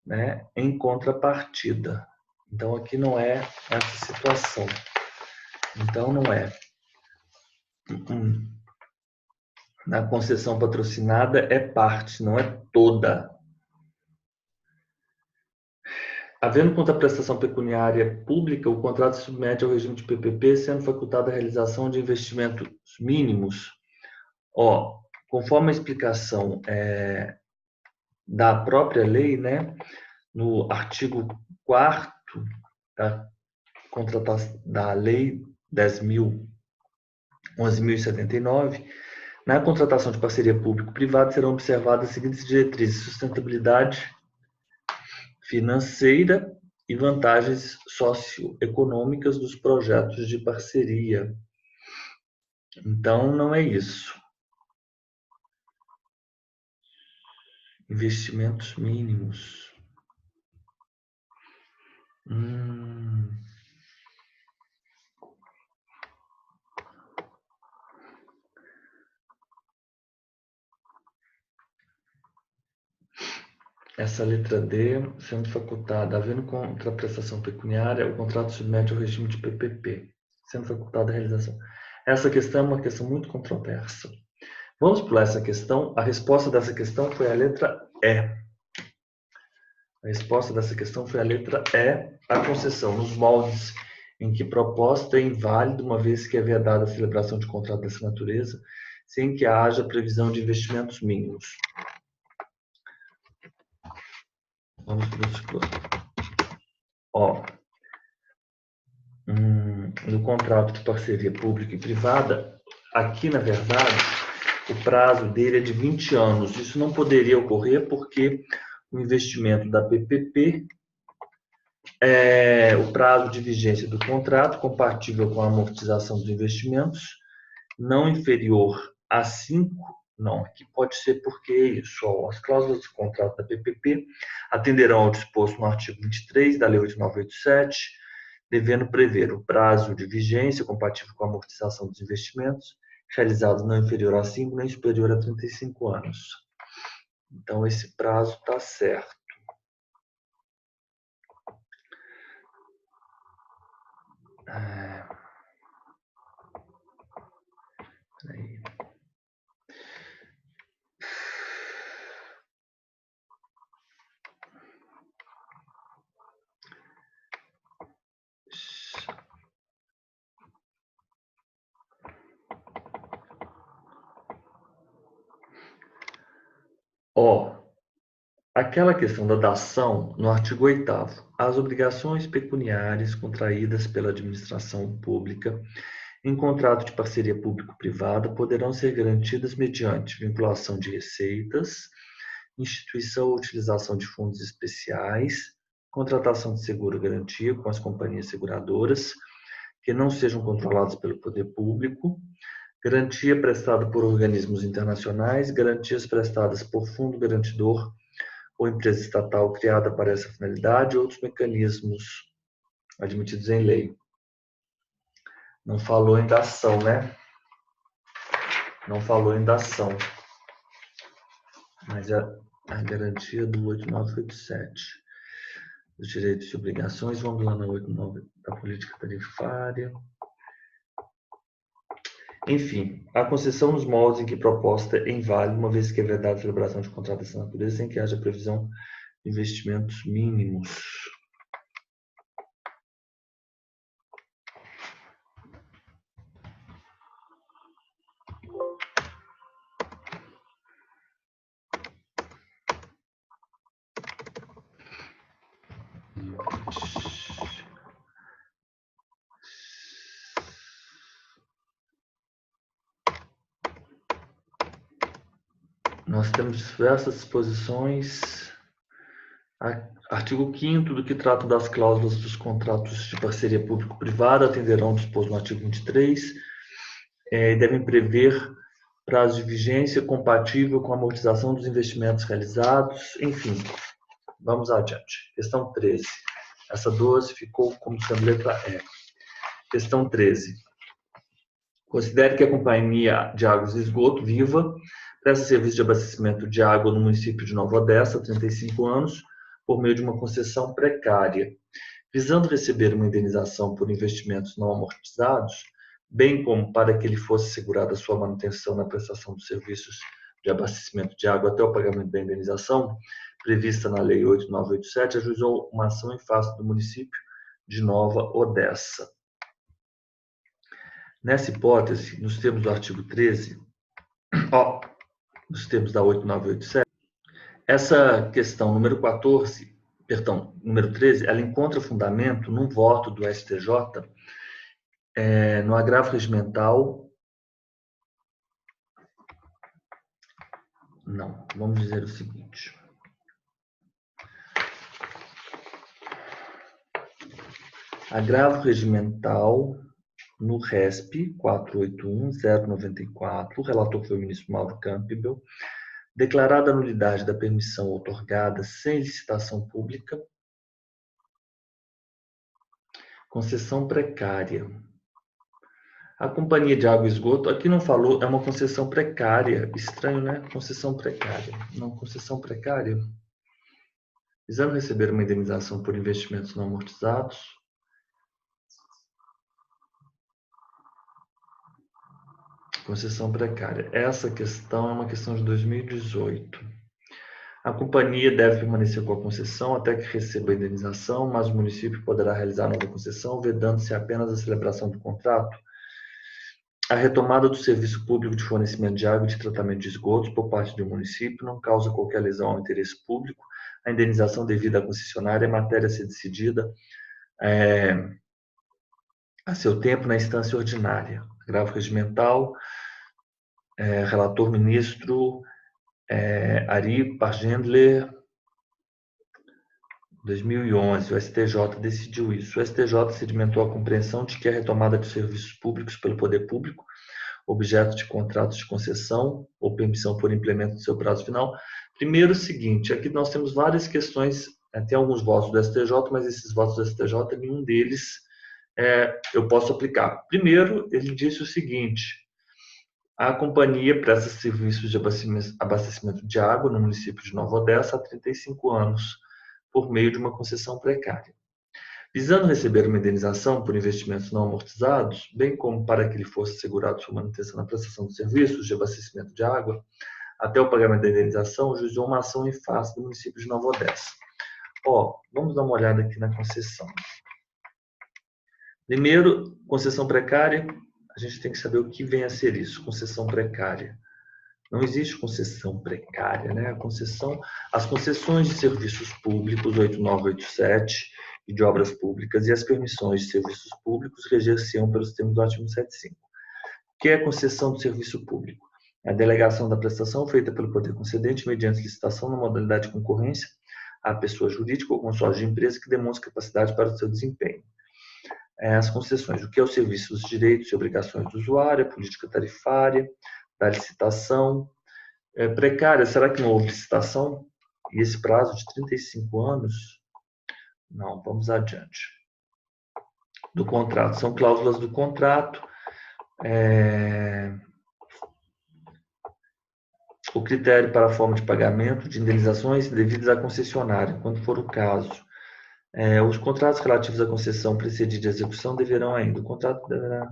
né, em contrapartida. Então, aqui não é essa situação. Então, não é. Na concessão patrocinada é parte, não é toda. Havendo contraprestação pecuniária pública, o contrato se submete ao regime de PPP, sendo facultada a realização de investimentos mínimos. Conforme a explicação da própria lei, né, no artigo 4º da Lei 10.11.079, na contratação de parceria público-privada serão observadas as seguintes diretrizes: sustentabilidade financeira e vantagens socioeconômicas dos projetos de parceria. Então, não é isso. Investimentos mínimos. Essa letra D, sendo facultada, havendo contraprestação pecuniária, o contrato submete ao regime de PPP, sendo facultada a realização. Essa questão é uma questão muito controversa. Vamos pular essa questão. A resposta dessa questão foi a letra E. A resposta dessa questão foi a letra E. A concessão nos moldes em que proposta é inválida, uma vez que é vedada a celebração de contrato dessa natureza, sem que haja previsão de investimentos mínimos. Vamos para o no contrato de parceria pública e privada, aqui, na verdade, o prazo dele é de 20 anos. Isso não poderia ocorrer porque o investimento da PPP, o prazo de vigência do contrato, compatível com a amortização dos investimentos, não inferior a 5, não, aqui pode ser porque é isso, as cláusulas do contrato da PPP atenderão ao disposto no artigo 23 da Lei 8987, devendo prever o prazo de vigência compatível com a amortização dos investimentos, realizados não inferior a 5 nem superior a 35 anos. Então, esse prazo está certo. Peraí. Aquela questão da dação, no artigo 8º, as obrigações pecuniárias contraídas pela administração pública em contrato de parceria público-privada poderão ser garantidas mediante vinculação de receitas, instituição ou utilização de fundos especiais, contratação de seguro-garantia com as companhias seguradoras, que não sejam controladas pelo poder público, garantia prestada por organismos internacionais, garantias prestadas por fundo garantidor ou empresa estatal criada para essa finalidade, outros mecanismos admitidos em lei. Não falou em dação, né? Não falou em dação. Mas a garantia do 8987. Os direitos e obrigações, vamos lá na 89 da política tarifária. Enfim, a concessão nos moldes em que proposta é inválida, uma vez que é vedada a celebração de contrato dessa natureza, sem que haja previsão de investimentos mínimos. Nós temos diversas disposições. Artigo 5º do que trata das cláusulas dos contratos de parceria público-privada atenderão ao disposto no artigo 23 e devem prever prazo de vigência compatível com a amortização dos investimentos realizados. Enfim, vamos adiante. Questão 13. Essa 12 ficou como sendo letra E. Questão 13. Considere que a Companhia de Águas e Esgoto, Viva, presta serviço de abastecimento de água no município de Nova Odessa há 35 anos, por meio de uma concessão precária, visando receber uma indenização por investimentos não amortizados, bem como para que lhe fosse assegurada sua manutenção na prestação dos serviços de abastecimento de água até o pagamento da indenização, prevista na Lei 8987, ajuizou uma ação em face do município de Nova Odessa. Nessa hipótese, nos termos do artigo 13, nos termos da 8987, essa questão número 13, ela encontra fundamento num voto do STJ no agravo regimental. Não, vamos dizer o seguinte. Agravo regimental no RESP 481-094, o relator foi o ministro Mauro Campbell, declarada a nulidade da permissão outorgada sem licitação pública, concessão precária. A Companhia de Água e Esgoto, aqui não falou, é uma concessão precária. Estranho, né? Concessão precária. Não, concessão precária. Visando receber uma indenização por investimentos não amortizados. Concessão precária. Essa questão é uma questão de 2018. A companhia deve permanecer com a concessão até que receba a indenização, mas o município poderá realizar nova concessão, vedando-se apenas a celebração do contrato. A retomada do serviço público de fornecimento de água e de tratamento de esgotos por parte do município não causa qualquer lesão ao interesse público. A indenização devida à concessionária é matéria a ser decidida a seu tempo na instância ordinária. Agravo regimental, relator ministro Ari Pargendler, 2011, o STJ decidiu isso. O STJ sedimentou a compreensão de que a retomada de serviços públicos pelo poder público, objeto de contratos de concessão ou permissão por implemento do seu prazo final. Primeiro, o seguinte, aqui nós temos várias questões, tem alguns votos do STJ, mas esses votos do STJ, nenhum deles eu posso aplicar. Primeiro, ele disse o seguinte: a companhia presta serviços de abastecimento de água no município de Nova Odessa há 35 anos, por meio de uma concessão precária. Visando receber uma indenização por investimentos não amortizados, bem como para que lhe fosse assegurado sua manutenção na prestação de serviços de abastecimento de água, até o pagamento da indenização, juizou uma ação em face do município de Nova Odessa. Vamos dar uma olhada aqui na concessão. Primeiro, concessão precária, a gente tem que saber o que vem a ser isso, concessão precária. Não existe concessão precária, né? As concessões de serviços públicos, 8987, e de obras públicas, e as permissões de serviços públicos reger-se-ão pelos termos do artigo 175. O que é concessão de serviço público? É a delegação da prestação feita pelo poder concedente mediante licitação na modalidade de concorrência à pessoa jurídica ou consórcio de empresa que demonstre capacidade para o seu desempenho. As concessões, o que é o serviço, os direitos e obrigações do usuário, a política tarifária, da licitação. Precária, será que não houve licitação? E esse prazo de 35 anos? Não, vamos adiante. Do contrato, são cláusulas do contrato. O critério para a forma de pagamento de indenizações devidas à concessionária, quando for o caso. Os contratos relativos à concessão precedida de execução deverão ainda. O contrato deverá...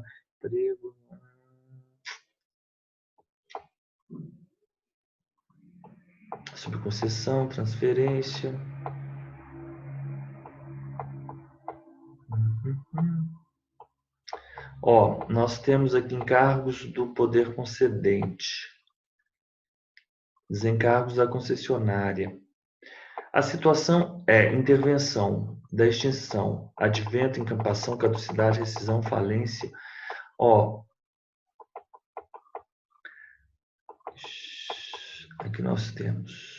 Subconcessão, transferência. Nós temos aqui encargos do poder concedente. Desencargos da concessionária. A situação é intervenção da extinção, advento, encampação, caducidade, rescisão, falência. Aqui nós temos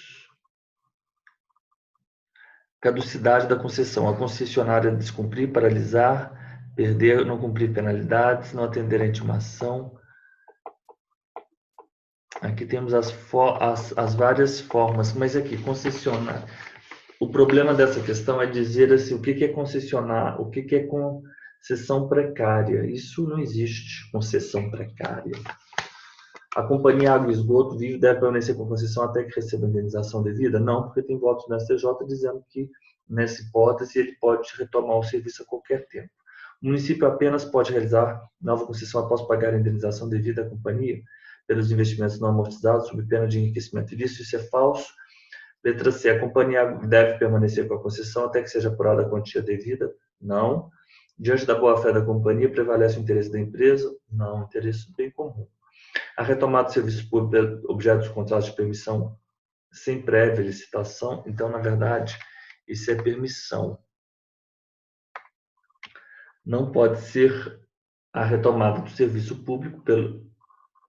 caducidade da concessão. A concessionária descumprir, paralisar, perder, não cumprir penalidades, não atender a intimação. Aqui temos as várias formas, mas aqui, concessionar. O problema dessa questão é dizer assim, o que é concessionar, o que é concessão precária. Isso não existe, concessão precária. A companhia Água e Esgoto deve permanecer com concessão até que receba a indenização devida? Não, porque tem votos no STJ dizendo que, nessa hipótese, ele pode retomar o serviço a qualquer tempo. O município apenas pode realizar nova concessão após pagar a indenização devida à companhia pelos investimentos não amortizados, sob pena de enriquecimento ilícito. Isso é falso. Letra C. A companhia deve permanecer com a concessão até que seja apurada a quantia devida? Não. Diante da boa-fé da companhia, prevalece o interesse da empresa? Não. Interesse do bem comum. A retomada do serviço público é objeto dos contratos de permissão sem prévia licitação. Então, na verdade, isso é permissão. Não pode ser a retomada do serviço público pelo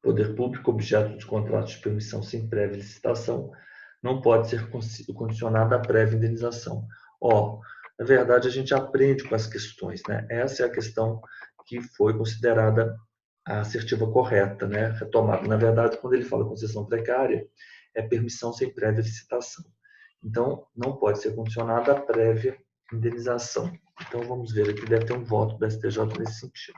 poder público, objeto de contratos de permissão sem prévia licitação, não pode ser condicionada à prévia indenização. Na verdade, a gente aprende com as questões, né? Essa é a questão que foi considerada a assertiva correta, né? Retomada. Na verdade, quando ele fala concessão precária, é permissão sem prévia licitação. Então, não pode ser condicionada à prévia indenização. Então, vamos ver aqui, deve ter um voto do STJ nesse sentido.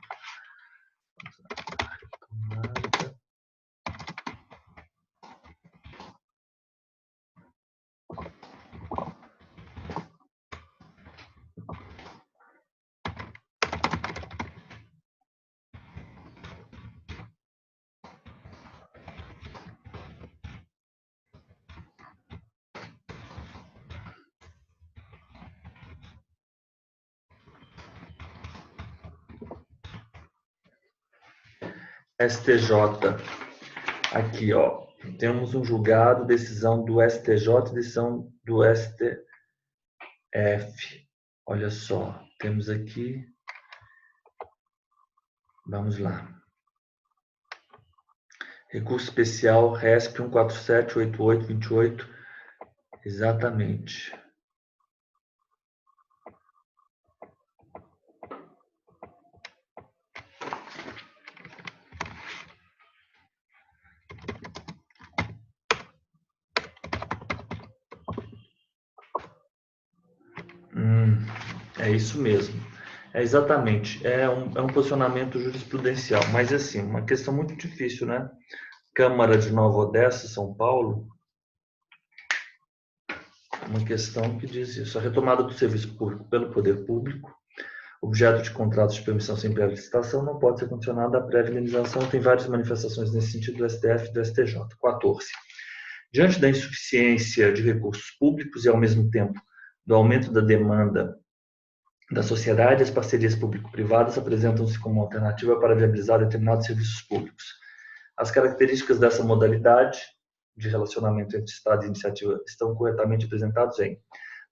STJ. Aqui, ó, temos um julgado, decisão do STJ, decisão do STF. Olha só, temos aqui, vamos lá. Recurso especial RESP 1478828, exatamente. É isso mesmo. É exatamente. É um posicionamento jurisprudencial. Mas, assim, uma questão muito difícil, né? Câmara de Nova Odessa, São Paulo, uma questão que diz isso. A retomada do serviço público pelo poder público, objeto de contratos de permissão sem prévia licitação, não pode ser condicionado à prévia indenização. Tem várias manifestações nesse sentido do STF e do STJ. 14. Diante da insuficiência de recursos públicos e, ao mesmo tempo, do aumento da demanda da sociedade, as parcerias público-privadas apresentam-se como alternativa para viabilizar determinados serviços públicos. As características dessa modalidade de relacionamento entre Estado e iniciativa estão corretamente apresentados em: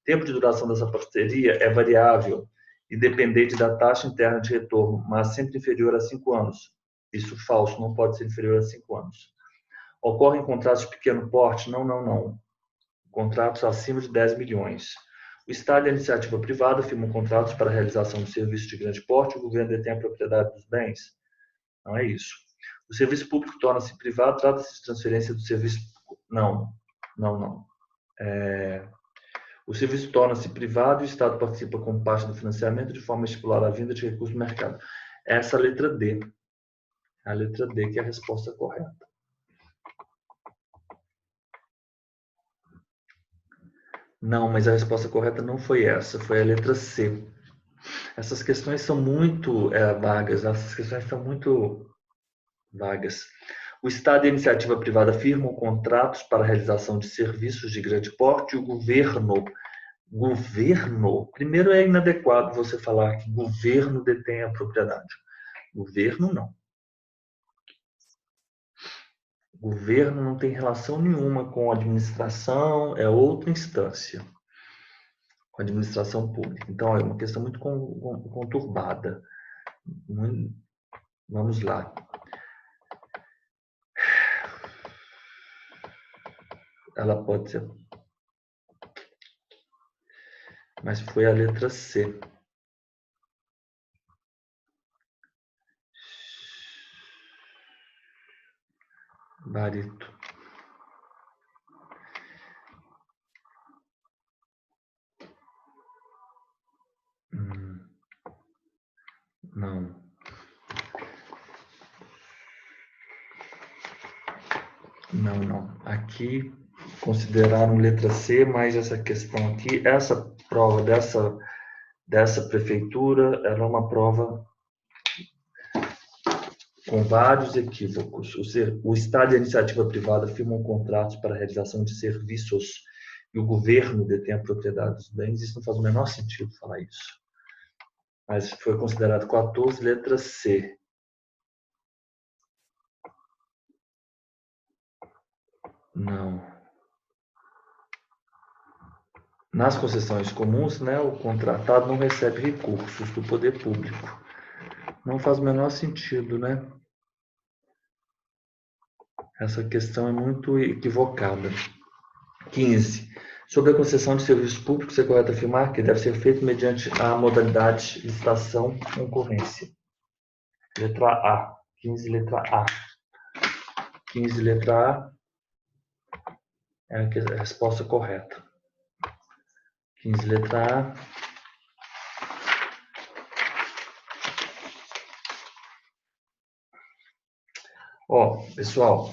tempo de duração dessa parceria é variável e dependente da taxa interna de retorno, mas sempre inferior a 5 anos. Isso falso, não pode ser inferior a 5 anos. Ocorrem contratos de pequeno porte? Não. Contratos acima de 10 milhões. O Estado e a iniciativa privada firmam contratos para a realização de serviços de grande porte e o governo detém a propriedade dos bens? Não é isso. O serviço público torna-se privado, trata-se de transferência do serviço... Não. O serviço torna-se privado e o Estado participa como parte do financiamento de forma a estipular a vinda de recursos do mercado. Essa é a letra D. A letra D que é a resposta correta. Não, mas a resposta correta não foi essa, foi a letra C. Essas questões são muito vagas, essas questões são muito vagas. O Estado e a iniciativa privada firmam contratos para a realização de serviços de grande porte e o governo, primeiro é inadequado você falar que governo detém a propriedade. Governo não. Governo não tem relação nenhuma com a administração, é outra instância. Com a administração pública. Então, é uma questão muito conturbada. Vamos lá. Ela pode ser... Mas foi a letra C. Barito. Não. Não. Aqui consideraram letra C, mas essa questão aqui, essa prova dessa prefeitura, ela é uma prova com vários equívocos. O Estado e a iniciativa privada firmam contratos para a realização de serviços e o governo detém a propriedade dos bens. Isso não faz o menor sentido falar isso. Mas foi considerado 14, letra C. Não. Nas concessões comuns, né, o contratado não recebe recursos do poder público. Não faz o menor sentido, né? Essa questão é muito equivocada. 15. Sobre a concessão de serviços públicos, é correto afirmar que deve ser feito mediante a modalidade licitação concorrência. Letra A. 15, letra A. 15, letra A é a resposta correta. 15, letra A. Ó, pessoal,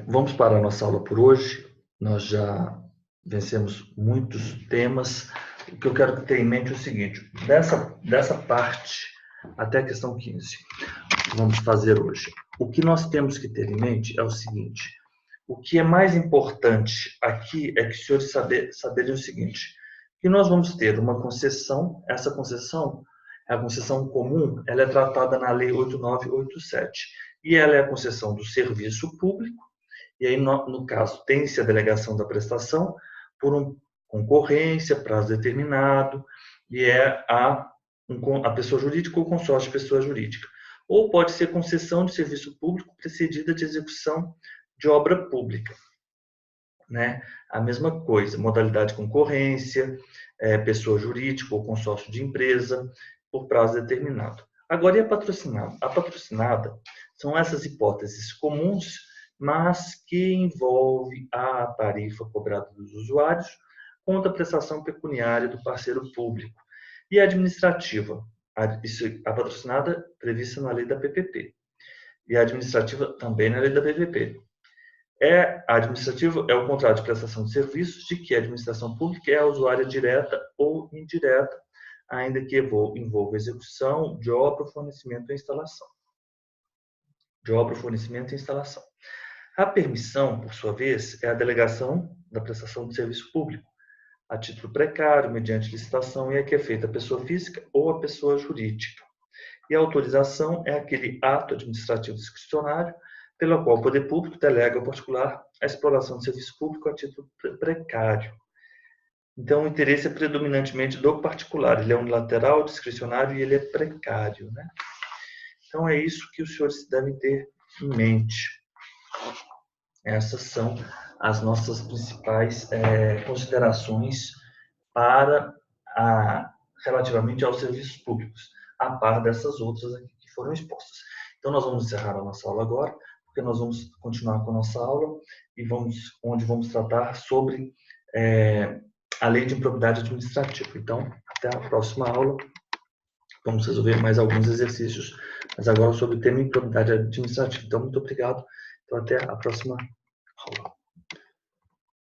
vamos parar a nossa aula por hoje. Nós já vencemos muitos temas. O que eu quero ter em mente é o seguinte: dessa parte até a questão 15, que vamos fazer hoje. O que nós temos que ter em mente é o seguinte: o que é mais importante aqui é que os senhores saberem o seguinte, que nós vamos ter uma concessão, essa concessão A concessão comum, ela é tratada na Lei 8987, e ela é a concessão do serviço público, e aí, no caso, tem-se a delegação da prestação por concorrência, prazo determinado, e é a pessoa jurídica ou consórcio de pessoa jurídica. Ou pode ser concessão de serviço público precedida de execução de obra pública. Né? A mesma coisa, modalidade de concorrência, pessoa jurídica ou consórcio de empresa, por prazo determinado. Agora, e a patrocinada? A patrocinada são essas hipóteses comuns, mas que envolve a tarifa cobrada dos usuários contra a prestação pecuniária do parceiro público. E a administrativa? A patrocinada prevista na lei da PPP. E a administrativa também na lei da PPP. A administrativa é o contrato de prestação de serviços de que a administração pública é a usuária direta ou indireta, ainda que envolva execução de obra, fornecimento e instalação. A permissão, por sua vez, é a delegação da prestação de serviço público, a título precário, mediante licitação, e é que é feita a pessoa física ou a pessoa jurídica. E a autorização é aquele ato administrativo discricionário pelo qual o poder público delega ao particular a exploração de serviço público a título precário. Então, o interesse é predominantemente do particular, ele é unilateral, discricionário e ele é precário, né? Então, é isso que os senhores devem ter em mente. Essas são as nossas principais considerações relativamente aos serviços públicos, a par dessas outras aqui que foram expostas. Então, nós vamos encerrar a nossa aula agora, porque nós vamos continuar com a nossa aula onde vamos tratar sobre a lei de improbidade administrativa. Então, até a próxima aula. Vamos resolver mais alguns exercícios, mas agora sobre o tema improbidade administrativa. Então, muito obrigado. Então, até a próxima aula.